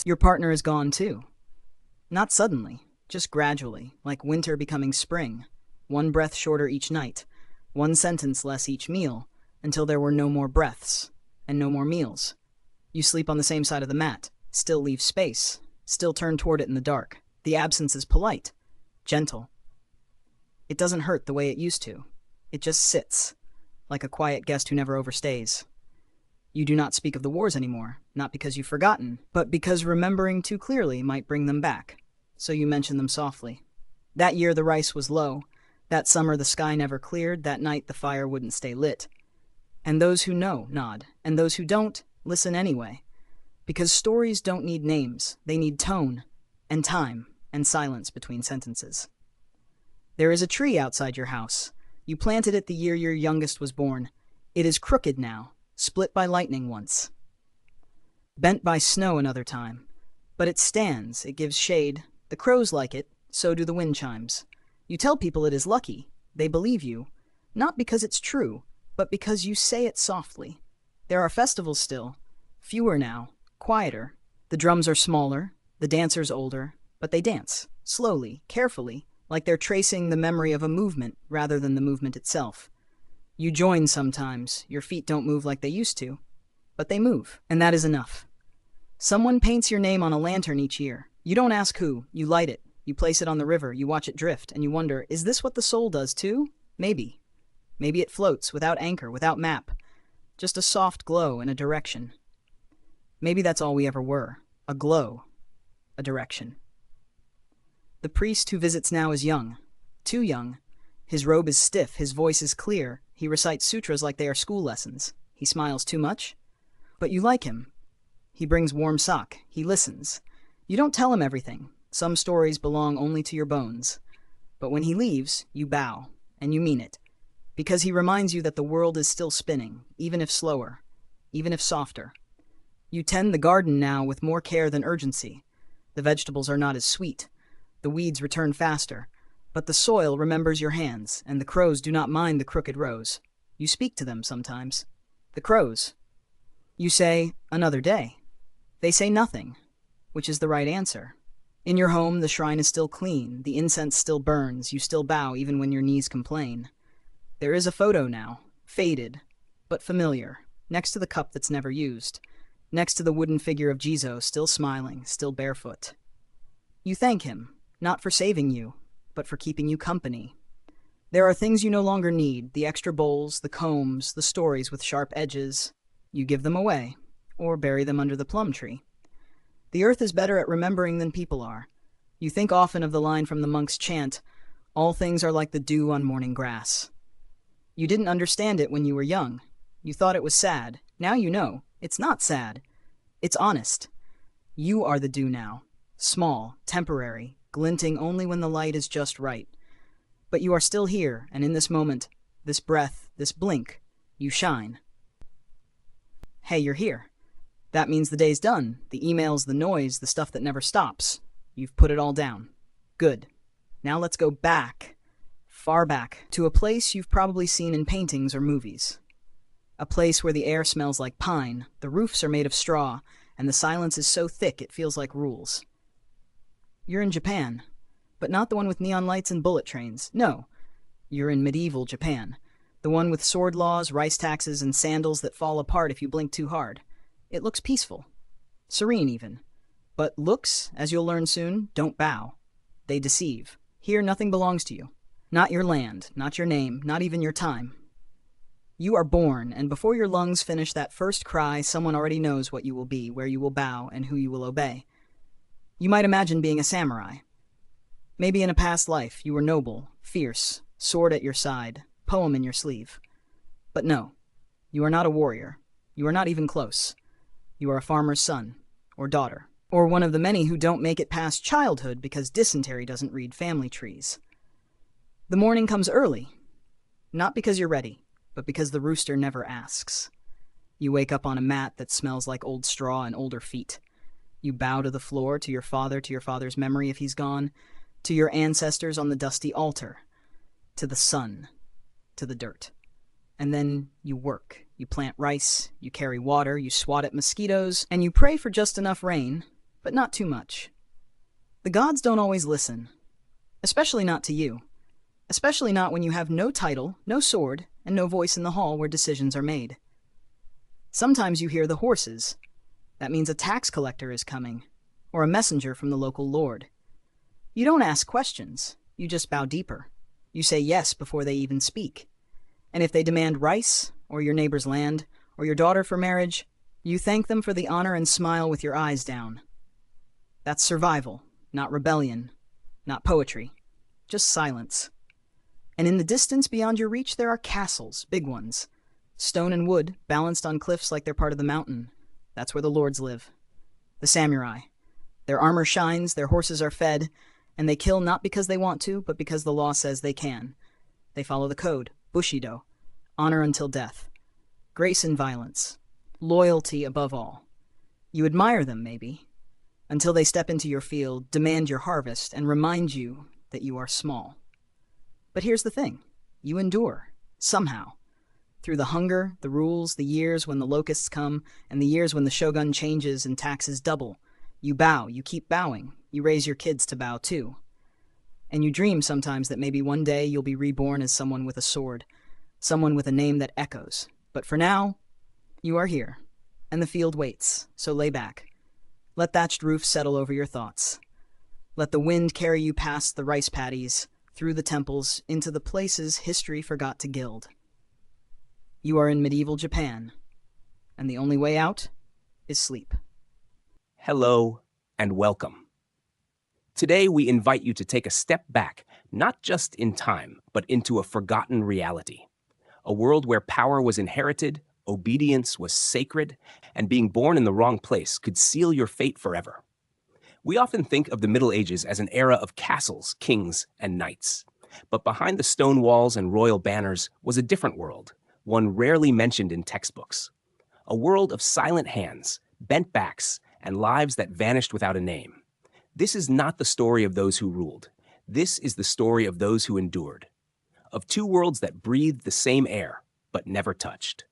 Your partner is gone too. Not suddenly, just gradually, like winter becoming spring. 1 breath shorter each night, 1 sentence less each meal, until there were no more breaths, and no more meals. You sleep on the same side of the mat, still leave space, still turn toward it in the dark. The absence is polite, gentle. It doesn't hurt the way it used to. It just sits, like a quiet guest who never overstays. You do not speak of the wars anymore, not because you've forgotten, but because remembering too clearly might bring them back. So you mention them softly. That year the rice was low. That summer the sky never cleared. That night the fire wouldn't stay lit. And those who know nod, and those who don't listen anyway. Because stories don't need names. They need tone, and time, and silence between sentences. There is a tree outside your house. You planted it the year your youngest was born. It is crooked now, split by lightning once. Bent by snow another time. But it stands, it gives shade. The crows like it, so do the wind chimes. You tell people it is lucky. They believe you. Not because it's true, but because you say it softly. There are festivals still. Fewer now, quieter. The drums are smaller, the dancers older, but they dance, slowly, carefully, like they're tracing the memory of a movement rather than the movement itself. You join sometimes. Your feet don't move like they used to, but they move, and that is enough. Someone paints your name on a lantern each year. You don't ask who, you light it. You place it on the river, you watch it drift, and you wonder, is this what the soul does too? Maybe. Maybe it floats, without anchor, without map. Just a soft glow in a direction. Maybe that's all we ever were. A glow. A direction. The priest who visits now is young. Too young. His robe is stiff, his voice is clear. He recites sutras like they are school lessons. He smiles too much. But you like him. He brings warm sak. He listens. You don't tell him everything. Some stories belong only to your bones. But when he leaves, you bow, and you mean it. Because he reminds you that the world is still spinning, even if slower, even if softer. You tend the garden now with more care than urgency. The vegetables are not as sweet. The weeds return faster. But the soil remembers your hands, and the crows do not mind the crooked rows. You speak to them sometimes. The crows. You say, another day. They say nothing, which is the right answer. In your home, the shrine is still clean, the incense still burns, you still bow even when your knees complain. There is a photo now, faded, but familiar, next to the cup that's never used, next to the wooden figure of Jizo, still smiling, still barefoot. You thank him, not for saving you, but for keeping you company. There are things you no longer need, the extra bowls, the combs, the stories with sharp edges. You give them away, or bury them under the plum tree. The earth is better at remembering than people are. You think often of the line from the monk's chant, "All things are like the dew on morning grass." You didn't understand it when you were young. You thought it was sad. Now you know. It's not sad. It's honest. You are the dew now. Small, temporary, glinting only when the light is just right. But you are still here, and in this moment, this breath, this blink, you shine. Hey, you're here. That means the day's done. The emails, the noise, the stuff that never stops. You've put it all down. Good. Now let's go back, far back, to a place you've probably seen in paintings or movies. A place where the air smells like pine, the roofs are made of straw, and the silence is so thick it feels like rules. You're in Japan, but not the one with neon lights and bullet trains. No, you're in medieval Japan, the one with sword laws, rice taxes, and sandals that fall apart if you blink too hard. It looks peaceful, serene even. But looks, as you'll learn soon, don't bow. They deceive. Here nothing belongs to you. Not your land, not your name, not even your time. You are born, and before your lungs finish that first cry, someone already knows what you will be, where you will bow, and who you will obey. You might imagine being a samurai. Maybe in a past life you were noble, fierce, sword at your side, poem in your sleeve. But no, you are not a warrior. You are not even close. You are a farmer's son, or daughter, or one of the many who don't make it past childhood because dysentery doesn't read family trees. The morning comes early, not because you're ready, but because the rooster never asks. You wake up on a mat that smells like old straw and older feet. You bow to the floor, to your father's memory if he's gone, to your ancestors on the dusty altar, to the sun, to the dirt. And then you work. You plant rice, you carry water, you swat at mosquitoes, and you pray for just enough rain, but not too much. The gods don't always listen, especially not to you. Especially not when you have no title, no sword, and no voice in the hall where decisions are made. Sometimes you hear the horses. That means a tax collector is coming, or a messenger from the local lord. You don't ask questions, you just bow deeper. You say yes before they even speak. And if they demand rice, or your neighbor's land, or your daughter for marriage, you thank them for the honor and smile with your eyes down. That's survival, not rebellion, not poetry, just silence. And in the distance beyond your reach there are castles, big ones. Stone and wood, balanced on cliffs like they're part of the mountain. That's where the lords live. The samurai. Their armor shines, their horses are fed, and they kill not because they want to, but because the law says they can. They follow the code, Bushido, honor until death. Grace in violence. Loyalty above all. You admire them, maybe, until they step into your field, demand your harvest, and remind you that you are small. But here's the thing. You endure, somehow. Through the hunger, the rules, the years when the locusts come, and the years when the shogun changes and taxes double. You bow, you keep bowing. You raise your kids to bow too. And you dream sometimes that maybe one day you'll be reborn as someone with a sword, someone with a name that echoes. But for now, you are here, and the field waits, so lay back. Let thatched roofs settle over your thoughts. Let the wind carry you past the rice paddies, through the temples, into the places history forgot to gild. You are in medieval Japan, and the only way out is sleep. Hello, and welcome. Today we invite you to take a step back, not just in time, but into a forgotten reality. A world where power was inherited, obedience was sacred, and being born in the wrong place could seal your fate forever. We often think of the Middle Ages as an era of castles, kings, and knights. But behind the stone walls and royal banners was a different world, one rarely mentioned in textbooks. A world of silent hands, bent backs, and lives that vanished without a name. This is not the story of those who ruled. This is the story of those who endured. Of two worlds that breathed the same air, but never touched.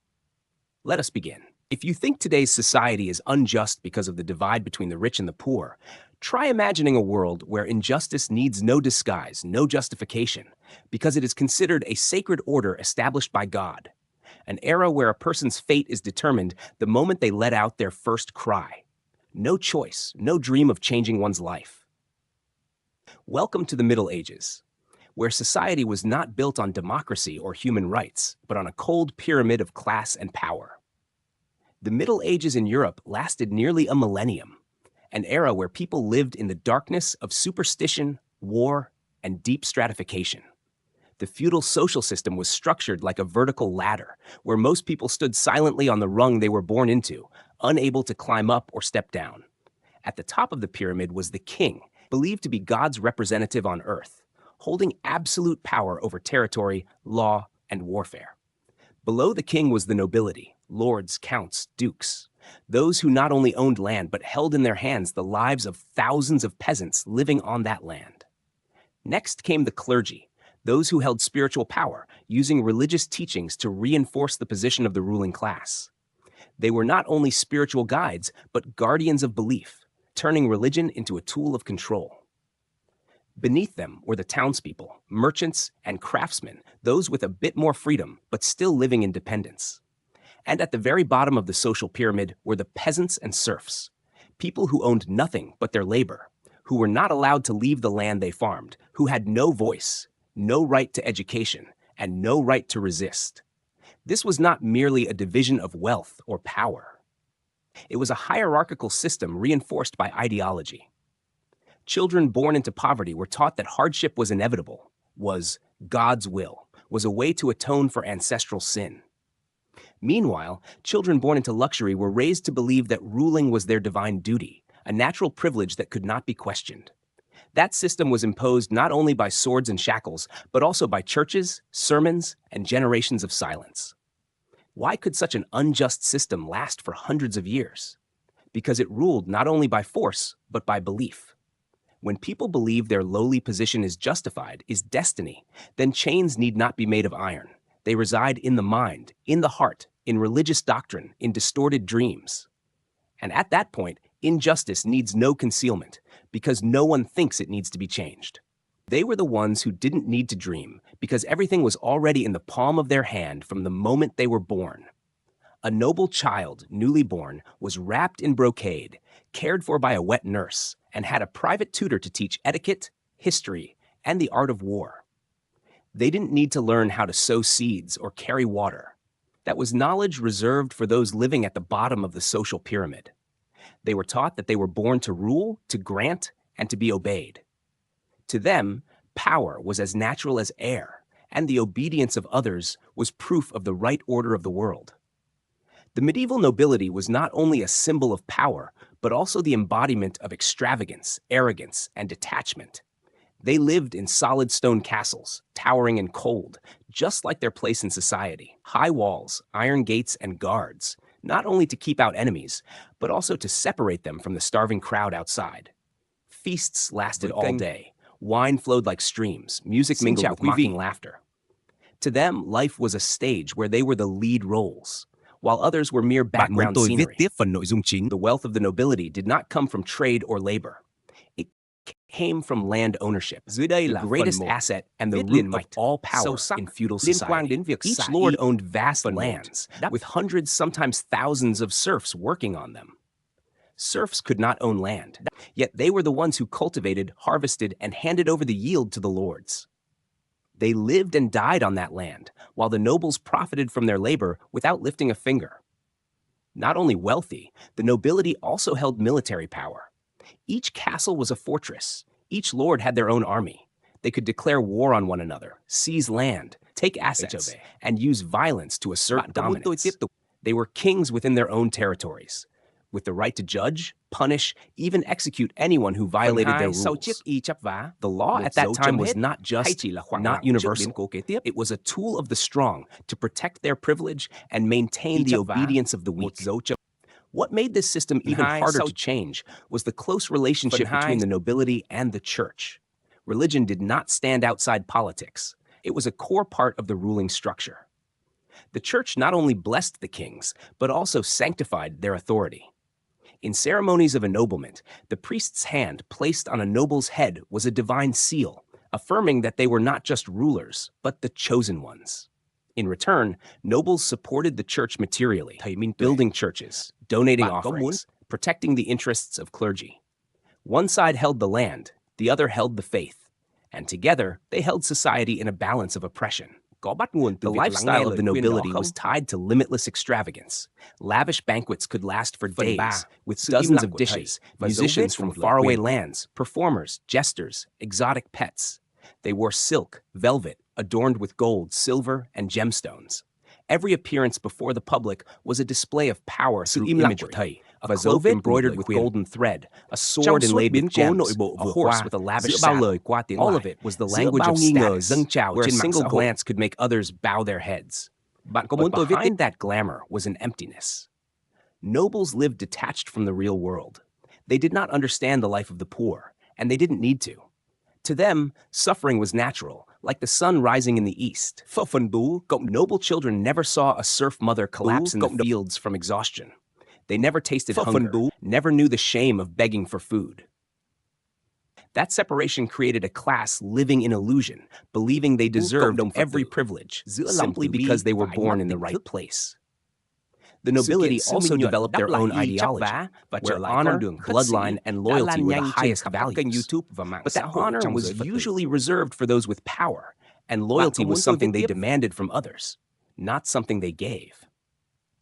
Let us begin. If you think today's society is unjust because of the divide between the rich and the poor, try imagining a world where injustice needs no disguise, no justification, because it is considered a sacred order established by God. An era where a person's fate is determined the moment they let out their first cry. No choice, no dream of changing one's life. Welcome to the Middle Ages, where society was not built on democracy or human rights, but on a cold pyramid of class and power. The Middle Ages in Europe lasted nearly a millennium, an era where people lived in the darkness of superstition, war, and deep stratification. The feudal social system was structured like a vertical ladder, where most people stood silently on the rung they were born into, unable to climb up or step down. At the top of the pyramid was the king, believed to be God's representative on earth, holding absolute power over territory, law, and warfare. Below the king was the nobility, lords, counts, dukes, those who not only owned land but held in their hands the lives of thousands of peasants living on that land. Next came the clergy, those who held spiritual power, using religious teachings to reinforce the position of the ruling class. They were not only spiritual guides, but guardians of belief, turning religion into a tool of control. Beneath them were the townspeople, merchants, and craftsmen, those with a bit more freedom, but still living in dependence. And at the very bottom of the social pyramid were the peasants and serfs, people who owned nothing but their labor, who were not allowed to leave the land they farmed, who had no voice, no right to education, and no right to resist. This was not merely a division of wealth or power. It was a hierarchical system reinforced by ideology. Children born into poverty were taught that hardship was inevitable, was God's will, was a way to atone for ancestral sin. Meanwhile, children born into luxury were raised to believe that ruling was their divine duty, a natural privilege that could not be questioned. That system was imposed not only by swords and shackles, but also by churches, sermons, and generations of silence. Why could such an unjust system last for hundreds of years? Because it ruled not only by force, but by belief. When people believe their lowly position is justified, is destiny, then chains need not be made of iron. They reside in the mind, in the heart, in religious doctrine, in distorted dreams. And at that point, injustice needs no concealment, because no one thinks it needs to be changed. They were the ones who didn't need to dream, because everything was already in the palm of their hand from the moment they were born. A noble child, newly born, was wrapped in brocade, cared for by a wet nurse, and had a private tutor to teach etiquette, history, and the art of war. They didn't need to learn how to sow seeds or carry water. That was knowledge reserved for those living at the bottom of the social pyramid. They were taught that they were born to rule, to grant, and to be obeyed. To them, power was as natural as air, and the obedience of others was proof of the right order of the world. The medieval nobility was not only a symbol of power, but also the embodiment of extravagance, arrogance, and detachment. They lived in solid stone castles, towering and cold, just like their place in society. High walls, iron gates, and guards, not only to keep out enemies, but also to separate them from the starving crowd outside. Feasts lasted all day. Wine flowed like streams, music mingled with mocking laughter. To them, life was a stage where they were the lead roles, while others were mere background scenery. The wealth of the nobility did not come from trade or labor. It came from land ownership, the greatest asset and the root of all power in feudal society. Each lord owned vast lands, with hundreds, sometimes thousands of serfs working on them. Serfs could not own land, yet they were the ones who cultivated, harvested, and handed over the yield to the lords. They lived and died on that land, while the nobles profited from their labor without lifting a finger. Not only wealthy, the nobility also held military power. Each castle was a fortress. Each lord had their own army. They could declare war on one another, seize land, take assets, and use violence to assert dominance. They were kings within their own territories, with the right to judge, punish, even execute anyone who violated their rules. The law at that time was not just, not universal. It was a tool of the strong to protect their privilege and maintain the obedience of the weak. What made this system even harder to change was the close relationship between the nobility and the church. Religion did not stand outside politics. It was a core part of the ruling structure. The church not only blessed the kings, but also sanctified their authority. In ceremonies of ennoblement, the priest's hand placed on a noble's head was a divine seal, affirming that they were not just rulers, but the chosen ones. In return, nobles supported the church materially, building churches, donating offerings, protecting the interests of clergy. One side held the land, the other held the faith, and together they held society in a balance of oppression. The lifestyle of the nobility was tied to limitless extravagance. Lavish banquets could last for days, with dozens of dishes, musicians from faraway lands, performers, jesters, exotic pets. They wore silk, velvet, adorned with gold, silver, and gemstones. Every appearance before the public was a display of power through imagery. A cloak embroidered with golden thread, a sword inlaid with gems, a horse with a lavish saddle. All of it was the language of status, where a single glance could make others bow their heads. But behind that glamour was an emptiness. Nobles lived detached from the real world. They did not understand the life of the poor, and they didn't need to. To them, suffering was natural, like the sun rising in the east. Noble children never saw a serf mother collapse in the fields from exhaustion. They never tasted hunger, never knew the shame of begging for food. That separation created a class living in illusion, believing they deserved every privilege, simply because they were born in the right place. The nobility also developed their own ideology, where honor, bloodline, and loyalty were the highest values. But that honor was usually reserved for those with power, and loyalty was something they demanded from others, not something they gave.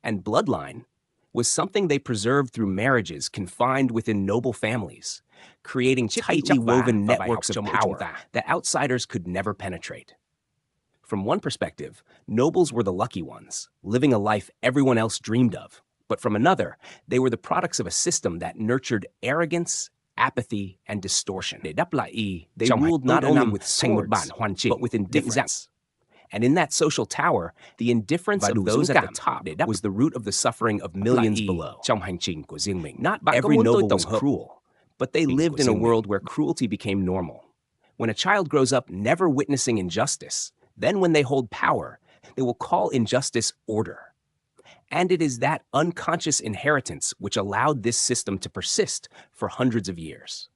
And bloodline was something they preserved through marriages confined within noble families, creating tightly woven networks of power that outsiders could never penetrate. From one perspective, nobles were the lucky ones, living a life everyone else dreamed of. But from another, they were the products of a system that nurtured arrogance, apathy, and distortion. They ruled not only with swords, but with indifference. And in that social tower, the indifference of those at the top was the root of the suffering of millions below. Not every noble was cruel, but they lived in a world where cruelty became normal. When a child grows up never witnessing injustice, then when they hold power, they will call injustice order. And it is that unconscious inheritance which allowed this system to persist for hundreds of years.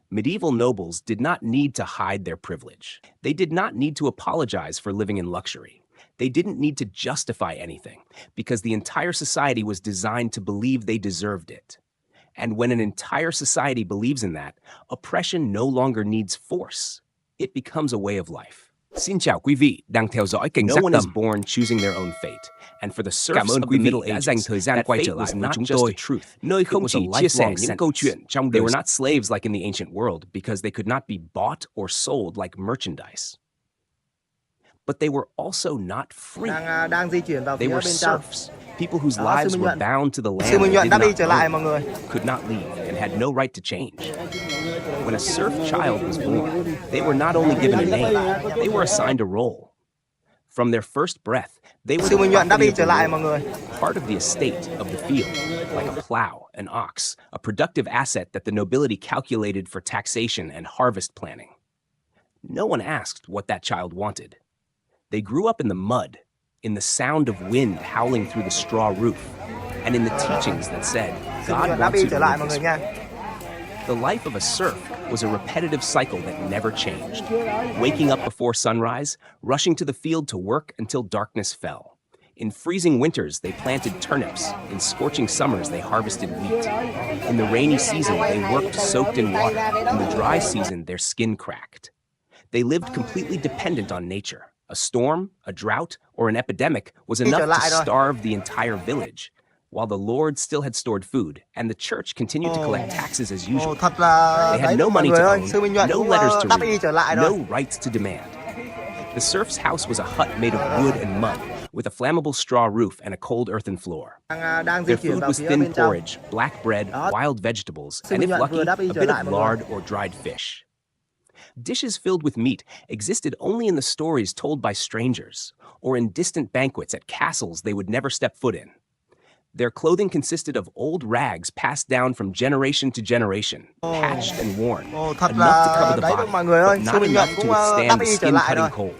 Medieval nobles did not need to hide their privilege. They did not need to apologize for living in luxury. They didn't need to justify anything, because the entire society was designed to believe they deserved it. And when an entire society believes in that, oppression no longer needs force. It becomes a way of life. Xin chào quý vị đang theo dõi kênh No one is born choosing their own fate, and for the serfs of the Middle Ages, that fate was not just a truth. Nơi không chỉ chia sẻ những câu chuyện trong They were not slaves like in the ancient world, because they could not be bought or sold like merchandise. But they were also not free. They were serfs, people whose lives were bound to the land they did not own, could not leave, and had no right to change. When a serf child was born, they were not only given a name, they were assigned a role. From their first breath, they were part of the estate of the field, like a plow, an ox, a productive asset that the nobility calculated for taxation and harvest planning. No one asked what that child wanted. They grew up in the mud, in the sound of wind howling through the straw roof, and in the teachings that said, God wants you to live this way. The life of a serf was a repetitive cycle that never changed. Waking up before sunrise, rushing to the field to work until darkness fell. In freezing winters, they planted turnips. In scorching summers, they harvested wheat. In the rainy season, they worked soaked in water. In the dry season, their skin cracked. They lived completely dependent on nature. A storm, a drought, or an epidemic was enough to starve the entire village, while the Lord still had stored food, and the church continued to collect taxes as usual. They had no money to own, no letters to read, no rights to demand. The serf's house was a hut made of wood and mud, with a flammable straw roof and a cold earthen floor. Their food was thin porridge, black bread, wild vegetables, and if lucky, a bit of lard or dried fish. Dishes filled with meat existed only in the stories told by strangers, or in distant banquets at castles they would never step foot in. Their clothing consisted of old rags passed down from generation to generation, patched and worn, enough to cover the body, but not enough to withstand the skin-cutting cold.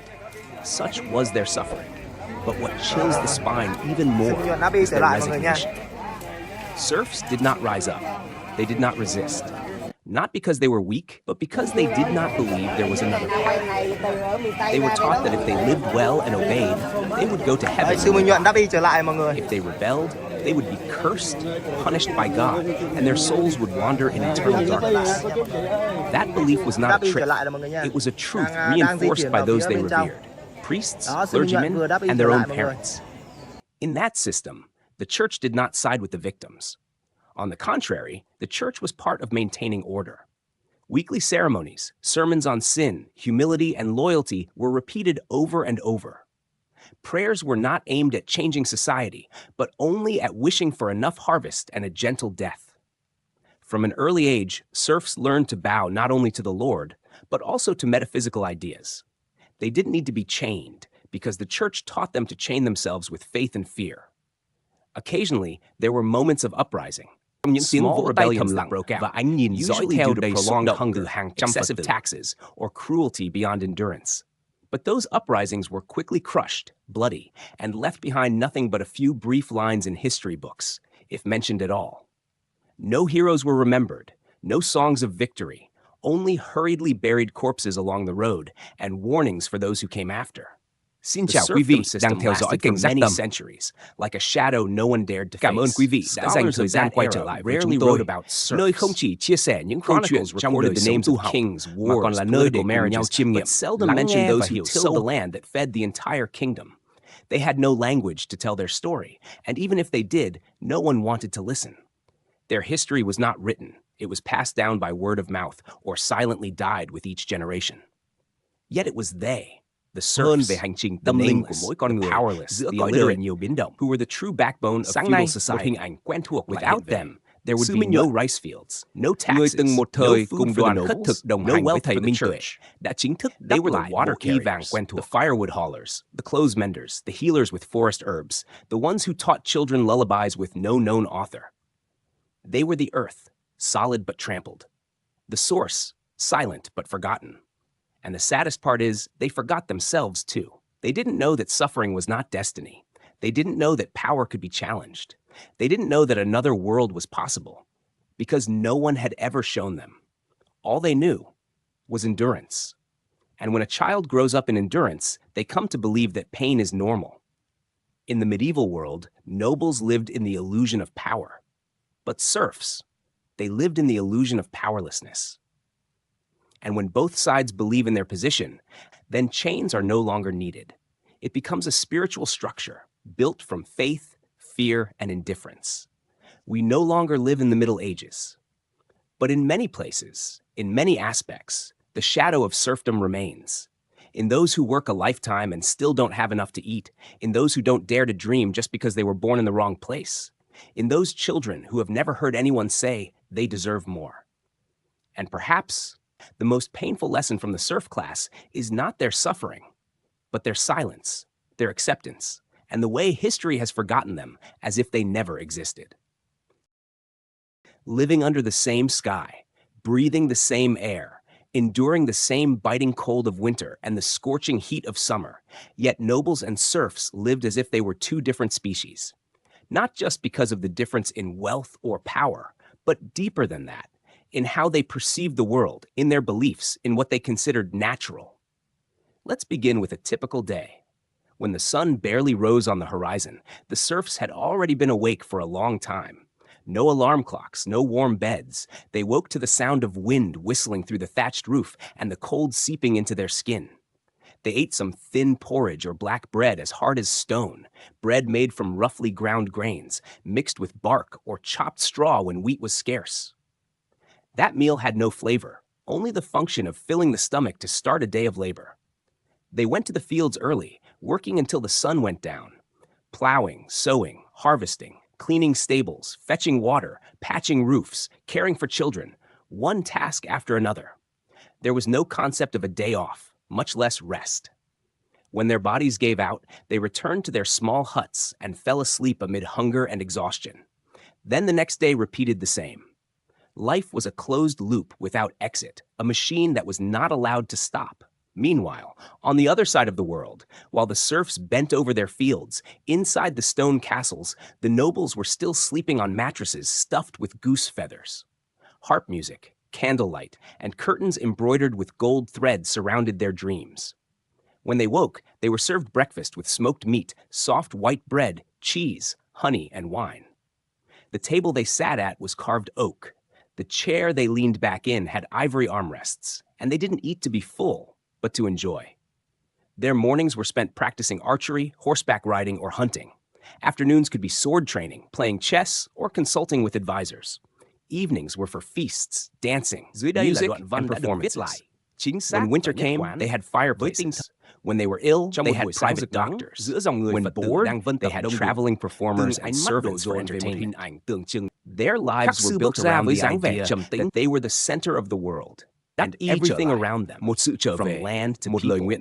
Such was their suffering. But what chills the spine even more is their resignation. Serfs did not rise up. They did not resist. Not because they were weak, but because they did not believe there was another path. They were taught that if they lived well and obeyed, they would go to heaven. If they rebelled, they would be cursed, punished by God, and their souls would wander in eternal darkness. That belief was not a trick. It was a truth reinforced by those they revered, priests, Đó, sư Minh Nhuận clergymen, vừa đáp ý and trở their lại own mọi người. parents. In that system, the church did not side with the victims. On the contrary, the church was part of maintaining order. Weekly ceremonies, sermons on sin, humility, and loyalty were repeated over and over. Prayers were not aimed at changing society, but only at wishing for enough harvest and a gentle death. From an early age, serfs learned to bow not only to the Lord, but also to metaphysical ideas. They didn't need to be chained, because the church taught them to chain themselves with faith and fear. Occasionally, there were moments of uprising. Small rebellions that broke out, usually due to prolonged hunger, excessive taxes, or cruelty beyond endurance. But those uprisings were quickly crushed, bloody, and left behind nothing but a few brief lines in history books, if mentioned at all. No heroes were remembered, no songs of victory, only hurriedly buried corpses along the road and warnings for those who came after. Xin chào quý vị đang theo dõi kênh Giác Tâm. Centuries, like a shadow no one dared to face. Cảm ơn quý vị đã dành thời gian quay trở lại với chúng tôi, nơi không chỉ chia sẻ những câu chuyện trong đời sống tu học, mà còn là nơi để cùng nhau chiêm nghiệm, lắng nghe và hiểu sâu the land that fed the entire kingdom. They had no language to tell their story, and even if they did, no one wanted to listen. Their history was not written. It was passed down by word of mouth or silently died with each generation. Yet it was they, the serfs, về hành trình tâm linh của mỗi con người, powerless, giữa cõi đời nhiều biến động, who were the true backbone of feudal society. Hình ảnh quen thuộc without them, there would be no rice fields, no taxes, người từng một thời cùng đoàn khất thực đồng hành với thầy Minh Tuệ, đã chính thức đáp lại water carriers, quen thuộc, the firewood haulers, the clothes menders, the healers with forest herbs, the ones who taught children lullabies with no known author. They were the earth, solid but trampled. The source, silent but forgotten. And the saddest part is, they forgot themselves too. They didn't know that suffering was not destiny. They didn't know that power could be challenged. They didn't know that another world was possible, because no one had ever shown them. All they knew was endurance. And when a child grows up in endurance, they come to believe that pain is normal. In the medieval world, nobles lived in the illusion of power. But serfs, they lived in the illusion of powerlessness. And when both sides believe in their position, then chains are no longer needed. It becomes a spiritual structure built from faith, fear, and indifference. We no longer live in the Middle Ages. But in many places, in many aspects, the shadow of serfdom remains. In those who work a lifetime and still don't have enough to eat, in those who don't dare to dream just because they were born in the wrong place, in those children who have never heard anyone say they deserve more. And perhaps the most painful lesson from the serf class is not their suffering, but their silence, their acceptance, and the way history has forgotten them as if they never existed. Living under the same sky, breathing the same air, enduring the same biting cold of winter and the scorching heat of summer, yet nobles and serfs lived as if they were two different species. Not just because of the difference in wealth or power, but deeper than that, in how they perceived the world, in their beliefs, in what they considered natural. Let's begin with a typical day. When the sun barely rose on the horizon, the serfs had already been awake for a long time. No alarm clocks, no warm beds. They woke to the sound of wind whistling through the thatched roof and the cold seeping into their skin. They ate some thin porridge or black bread as hard as stone, bread made from roughly ground grains, mixed with bark or chopped straw when wheat was scarce. That meal had no flavor, only the function of filling the stomach to start a day of labor. They went to the fields early, working until the sun went down, plowing, sowing, harvesting, cleaning stables, fetching water, patching roofs, caring for children, one task after another. There was no concept of a day off, much less rest. When their bodies gave out, they returned to their small huts and fell asleep amid hunger and exhaustion. Then the next day repeated the same. Life was a closed loop without exit, a machine that was not allowed to stop. Meanwhile, on the other side of the world, while the serfs bent over their fields, inside the stone castles, the nobles were still sleeping on mattresses stuffed with goose feathers. Harp music, candlelight, and curtains embroidered with gold thread surrounded their dreams. When they woke, they were served breakfast with smoked meat, soft white bread, cheese, honey, and wine. The table they sat at was carved oak. The chair they leaned back in had ivory armrests, and they didn't eat to be full, but to enjoy. Their mornings were spent practicing archery, horseback riding, or hunting. Afternoons could be sword training, playing chess, or consulting with advisors. Evenings were for feasts, dancing, music, and performances. When winter came, they had fireplaces. When they were ill, they had private doctors. When bored, they had traveling performers and servants for entertainment. Their lives were built around the idea that they were the center of the world, and everything around them, from land to people,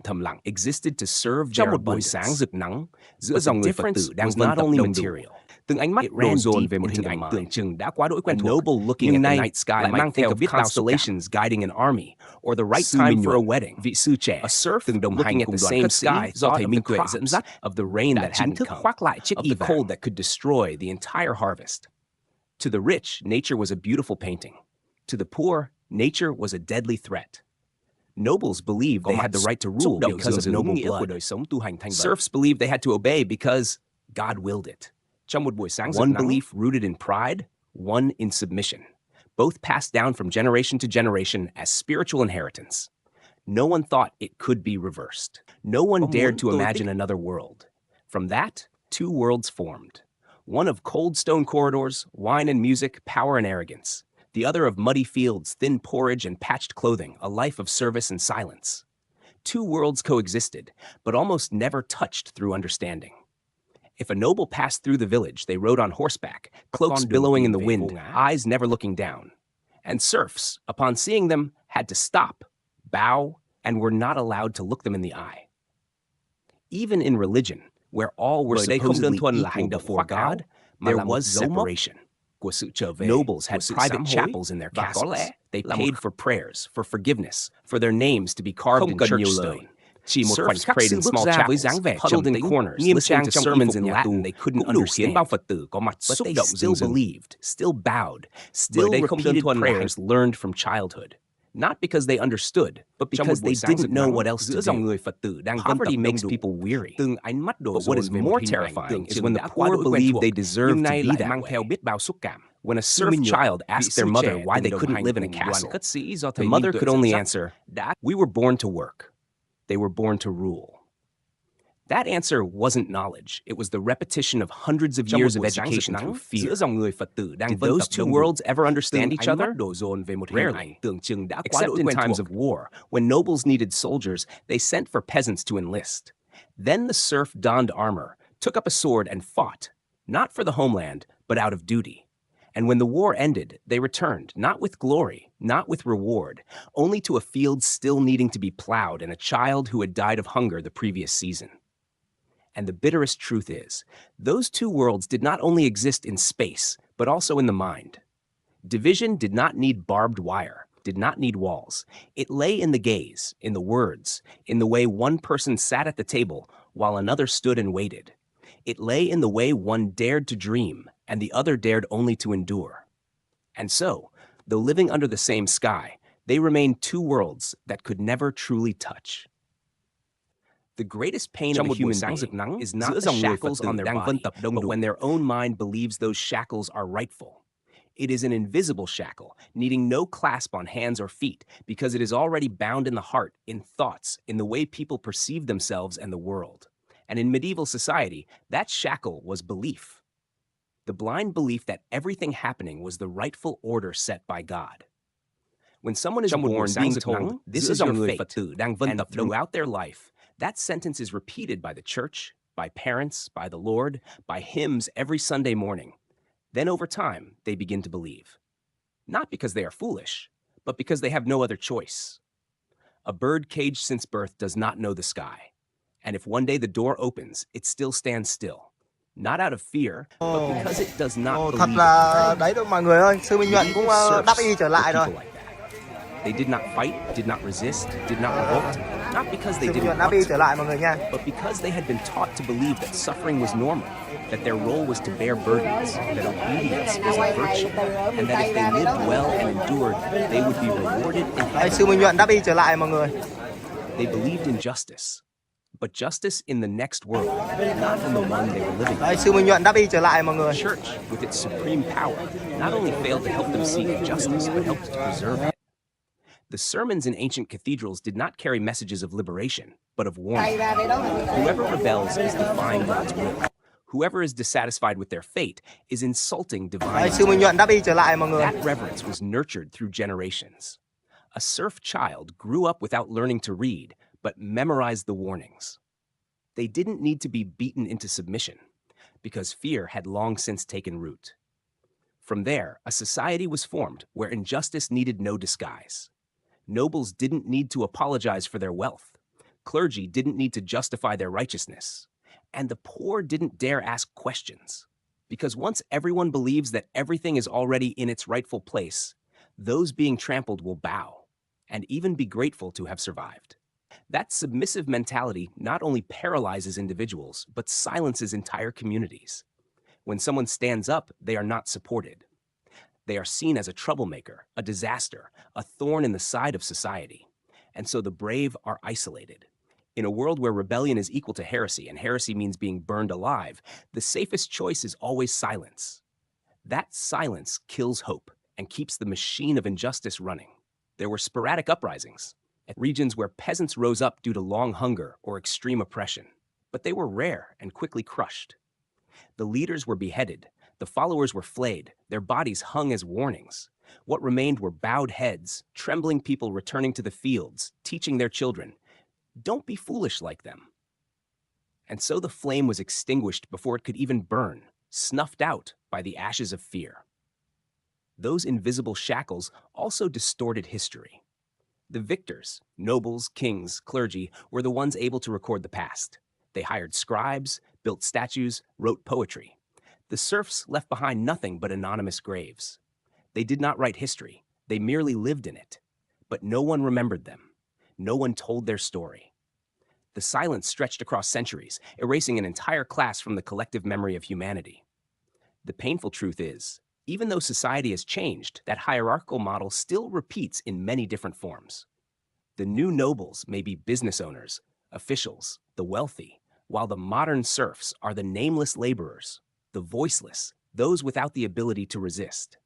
existed to serve their abundance. But the difference was not only material. It ran deep into the mind. A noble looking at the night sky might think of constellations guiding an army, or the right time for a wedding. A serf looking at the same sky thought of the crops, of the rain that hadn't come, of the cold that could destroy the entire harvest. To the rich, nature was a beautiful painting. To the poor, nature was a deadly threat. Nobles believed they had the right to rule because of noble blood. Serfs believed they had to obey because God willed it. One belief rooted in pride, one in submission, both passed down from generation to generation as spiritual inheritance. No one thought it could be reversed. No one dared to imagine another world. From that, two worlds formed. One of cold stone corridors, wine and music, power and arrogance. The other of muddy fields, thin porridge, and patched clothing, a life of service and silence. Two worlds coexisted, but almost never touched through understanding. If a noble passed through the village, they rode on horseback, cloaks billowing in the wind, eyes never looking down. And serfs, upon seeing them, had to stop, bow, and were not allowed to look them in the eye. Even in religion, where all were supposedly equal before God, there was separation. Nobles had private chapels in their castles. They paid for prayers, for forgiveness, for their names to be carved in church stone. Serfs prayed in small chapels, huddled in corners, listening to sermons in Latin they couldn't understand. But they still believed, still bowed, still repeated prayers learned from childhood. Not because they understood, but because they didn't know what else to do. Poverty makes people weary. But what is more terrifying is when the poor believe they deserve to be that way. When a serf child asked their mother why they couldn't live in a castle, the mother could only answer, "We were born to work. They were born to rule." That answer wasn't knowledge. It was the repetition of hundreds of years of education through fear. Did those two worlds ever understand each other? Rarely. Except in times of war, when nobles needed soldiers, they sent for peasants to enlist. Then the serf donned armor, took up a sword, and fought, not for the homeland, but out of duty. And when the war ended, they returned, not with glory, not with reward, only to a field still needing to be plowed and a child who had died of hunger the previous season. And the bitterest truth is, those two worlds did not only exist in space, but also in the mind. Division did not need barbed wire, did not need walls. It lay in the gaze, in the words, in the way one person sat at the table while another stood and waited. It lay in the way one dared to dream, and the other dared only to endure. And so, though living under the same sky, they remained two worlds that could never truly touch. The greatest pain of a human being is not the shackles on their body, but when their own mind believes those shackles are rightful. It is an invisible shackle, needing no clasp on hands or feet, because it is already bound in the heart, in thoughts, in the way people perceive themselves and the world. And in medieval society, that shackle was belief. The blind belief that everything happening was the rightful order set by God. When someone is born being told, "This is your fate," and throughout their life, that sentence is repeated by the church, by parents, by the Lord, by hymns every Sunday morning. Then over time, they begin to believe. Not because they are foolish, but because they have no other choice. A bird caged since birth does not know the sky. And if one day the door opens, it still stands still. Not out of fear, but because it does not Thật believe là đấy đâu mọi người ơi, sư Minh Nhuận cũng đáp y trở lại rồi. They did not fight, did not resist, did not revolt, not because they Sư Minh didn't Nhuận đáp want y trở lại mọi người nha. but because they had been taught to believe that suffering was normal, that their role was to bear burdens, that obedience was a virtue, and that if they lived well and endured, they would be rewarded in Đây, sư heaven. Minh Nhuận đáp y trở lại mọi người. They believed in justice, but justice in the next world, not in the one they were living in. Đây, sư Minh Nhuận đáp y trở lại mọi người. The church, with its supreme power, not only failed to help them seek justice, but helped to preserve it. The sermons in ancient cathedrals did not carry messages of liberation, but of warning. Whoever rebels is defying God's will. Whoever is dissatisfied with their fate is insulting divine. Sư Minh Nhuận đáp y trở lại mọi người. That reverence was nurtured through generations. A serf child grew up without learning to read, but memorized the warnings. They didn't need to be beaten into submission, because fear had long since taken root. From there, a society was formed where injustice needed no disguise. Nobles didn't need to apologize for their wealth. Clergy didn't need to justify their righteousness. And the poor didn't dare ask questions. Because once everyone believes that everything is already in its rightful place, those being trampled will bow, and even be grateful to have survived. That submissive mentality not only paralyzes individuals, but silences entire communities. When someone stands up, they are not supported. They are seen as a troublemaker, a disaster, a thorn in the side of society. And so the brave are isolated. In a world where rebellion is equal to heresy, and heresy means being burned alive, the safest choice is always silence. That silence kills hope and keeps the machine of injustice running. There were sporadic uprisings at regions where peasants rose up due to long hunger or extreme oppression, but they were rare and quickly crushed. The leaders were beheaded, the followers were flayed, their bodies hung as warnings. What remained were bowed heads, trembling people returning to the fields, teaching their children, "Don't be foolish like them." And so the flame was extinguished before it could even burn, snuffed out by the ashes of fear. Those invisible shackles also distorted history. The victors, nobles, kings, clergy, were the ones able to record the past. They hired scribes, built statues, wrote poetry. The serfs left behind nothing but anonymous graves. They did not write history. They merely lived in it. But no one remembered them. No one told their story. The silence stretched across centuries, erasing an entire class from the collective memory of humanity. The painful truth is, even though society has changed, that hierarchical model still repeats in many different forms. The new nobles may be business owners, officials, the wealthy, while the modern serfs are the nameless laborers, the voiceless, those without the ability to resist.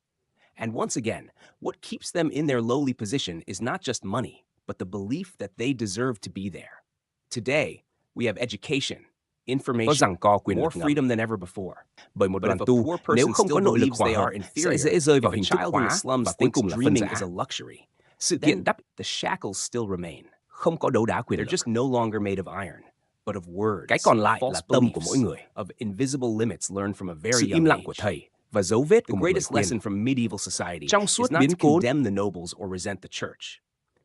And once again, what keeps them in their lowly position is not just money, but the belief that they deserve to be there. Today, we have education, information, more freedom than ever before. Bởi một But đoàn if a tu, poor nếu person không có still nội lực believes they hòa hợp, are sẽ inferior, dễ rơi vào if a hình thức child in hóa the slums và cuối thinks cùng là phân dreaming rã. is a luxury, Sự then kiện đắp the shackles still remain. không có đấu đá quyền They're lực. just no longer made of iron, but of words, Cái còn lại false là tâm của beliefs, mỗi người. of invisible limits learned from a very Sự young im lặng age. của thầy và dấu vết The của một lời greatest khuyên. lesson from medieval society Trong is suốt not biến to cố, condemn the nobles or resent the church,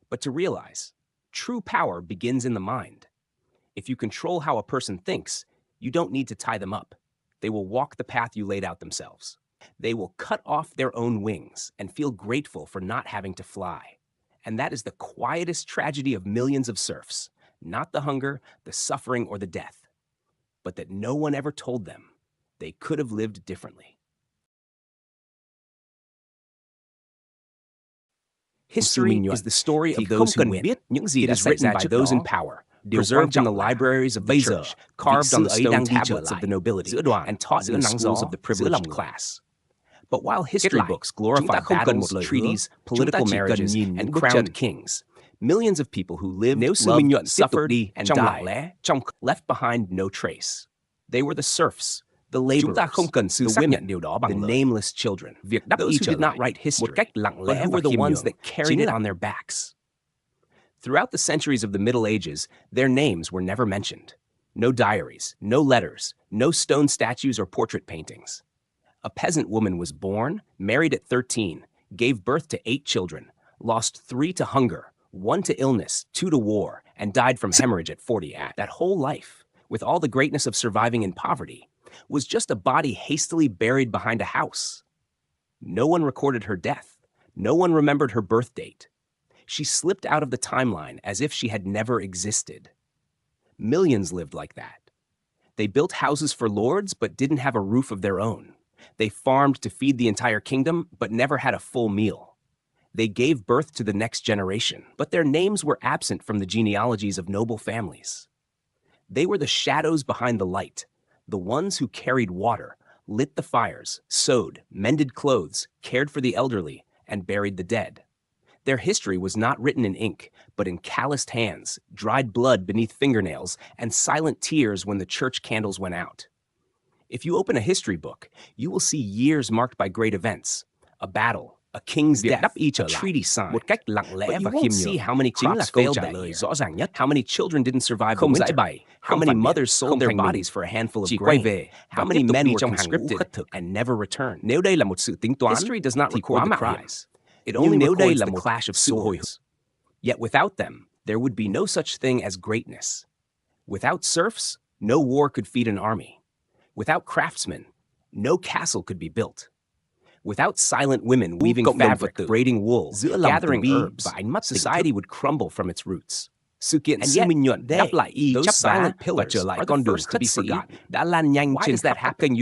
but to realize true power begins in the mind. If you control how a person thinks, you don't need to tie them up. They will walk the path you laid out themselves. They will cut off their own wings and feel grateful for not having to fly. And that is the quietest tragedy of millions of serfs, not the hunger, the suffering, or the death, but that no one ever told them they could have lived differently. History is the story of those who win. It is written by those in power, preserved in the libraries of the church, carved on the stone tablets of the nobility, and taught in the schools of the privileged class. But while history books glorify battles, treaties, political marriages, and crowned kings, millions of people who lived, loved, suffered, and died left behind no trace. They were the serfs, the laborers, the women, the nameless children, those who did not write history, but who were the ones that carried it on their backs. Throughout the centuries of the Middle Ages, their names were never mentioned. No diaries, no letters, no stone statues or portrait paintings. A peasant woman was born, married at 13, gave birth to 8 children, lost 3 to hunger, 1 to illness, 2 to war, and died from hemorrhage at 40. That whole life, with all the greatness of surviving in poverty, was just a body hastily buried behind a house. No one recorded her death. No one remembered her birth date. She slipped out of the timeline as if she had never existed. Millions lived like that. They built houses for lords but didn't have a roof of their own. They farmed to feed the entire kingdom but never had a full meal. They gave birth to the next generation, but their names were absent from the genealogies of noble families. They were the shadows behind the light, the ones who carried water, lit the fires, sewed, mended clothes, cared for the elderly, and buried the dead. Their history was not written in ink, but in calloused hands, dried blood beneath fingernails, and silent tears when the church candles went out. If you open a history book, you will see years marked by great events, a battle, a king's death, a treaty signed. But you won't see how many crops failed that year, how many children didn't survive the winter, how many mothers sold their bodies for a handful of grain, how many men were conscripted and never returned. History does not record the cries. It only records the clash of swords. Yet without them, there would be no such thing as greatness. Without serfs, no war could feed an army. Without craftsmen, no castle could be built. Without silent women weaving fabric, braiding wool, gathering herbs, society would crumble from its roots. And yet, those silent pillars are the first to be forgotten. Why does that happen?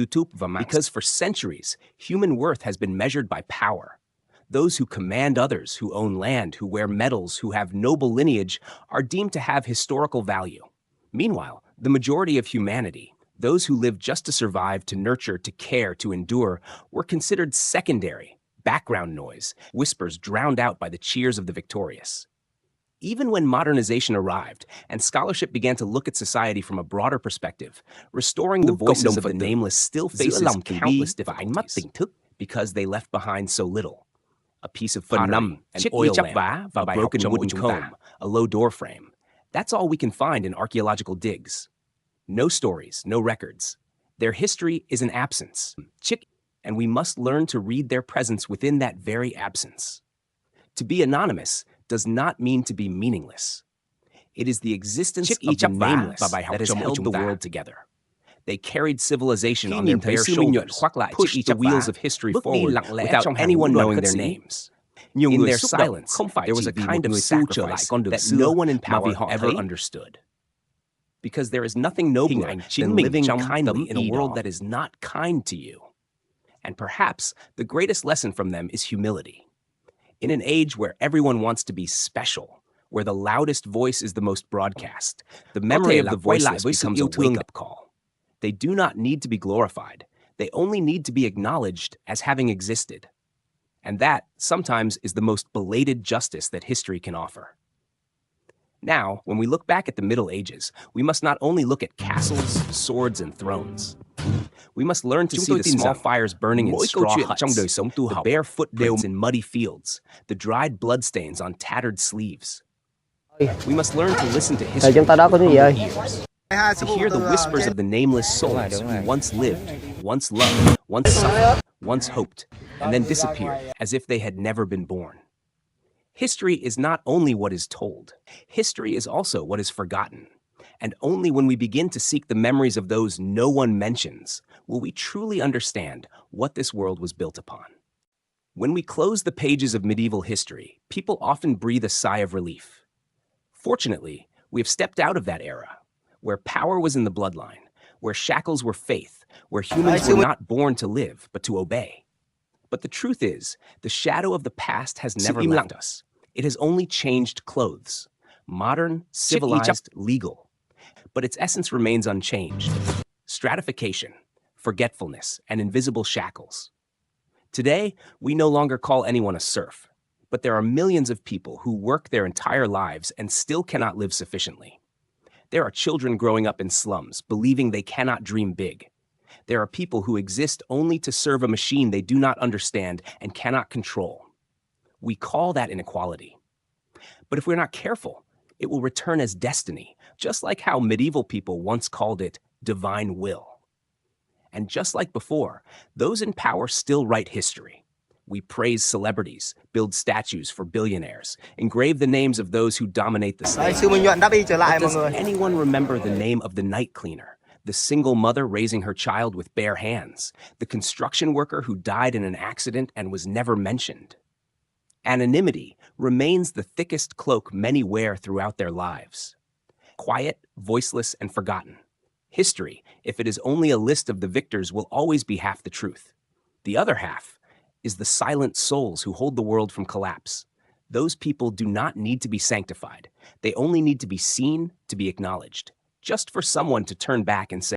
Because for centuries, human worth has been measured by power. Those who command others, who own land, who wear medals, who have noble lineage, are deemed to have historical value. Meanwhile, the majority of humanity, those who lived just to survive, to nurture, to care, to endure, were considered secondary, background noise, whispers drowned out by the cheers of the victorious. Even when modernization arrived and scholarship began to look at society from a broader perspective, restoring the voices of the nameless still faces countless difficulties because they left behind so little. A piece of pottery, an oil lamp, a broken wooden comb, a low door frame. That's all we can find in archaeological digs. No stories, no records. Their history is an absence, and we must learn to read their presence within that very absence. To be anonymous does not mean to be meaningless. It is the existence of the nameless that has held the world together. They carried civilization on their bare shoulders, pushed the wheels of history forward without anyone knowing their names. In their silence, there was a kind of sacrifice that no one in power ever understood. Because there is nothing nobler than living kindly in a world that is not kind to you. And perhaps the greatest lesson from them is humility. In an age where everyone wants to be special, where the loudest voice is the most broadcast, the memory of the voiceless becomes a wake-up call. They do not need to be glorified. They only need to be acknowledged as having existed. And that, sometimes, is the most belated justice that history can offer. Now, when we look back at the Middle Ages, we must not only look at castles, swords, and thrones. We must learn to see the small fires burning in straw huts, the bare footprints in muddy fields, the dried bloodstains on tattered sleeves. We must learn to listen to history with humble ears, to hear the whispers of the nameless souls who once lived, once loved, once suffered, once hoped, and then disappeared as if they had never been born. History is not only what is told. History is also what is forgotten. And only when we begin to seek the memories of those no one mentions will we truly understand what this world was built upon. When we close the pages of medieval history, people often breathe a sigh of relief. Fortunately, we have stepped out of that era, where power was in the bloodline, where shackles were faith, where humans were not born to live, but to obey. But the truth is, the shadow of the past has never left us. It has only changed clothes. Modern, civilized, legal. But its essence remains unchanged. Stratification, forgetfulness, and invisible shackles. Today, we no longer call anyone a serf, but there are millions of people who work their entire lives and still cannot live sufficiently. There are children growing up in slums, believing they cannot dream big. There are people who exist only to serve a machine they do not understand and cannot control. We call that inequality. But if we're not careful, it will return as destiny, just like how medieval people once called it divine will. And just like before, those in power still write history. We praise celebrities, build statues for billionaires, engrave the names of those who dominate the slave. But does anyone remember the name of the night cleaner, the single mother raising her child with bare hands, the construction worker who died in an accident and was never mentioned? Anonymity remains the thickest cloak many wear throughout their lives. Quiet, voiceless, and forgotten. History, if it is only a list of the victors, will always be half the truth. The other half is the silent souls who hold the world from collapse. Those people do not need to be sanctified. They only need to be seen, to be acknowledged, just for someone to turn back and say,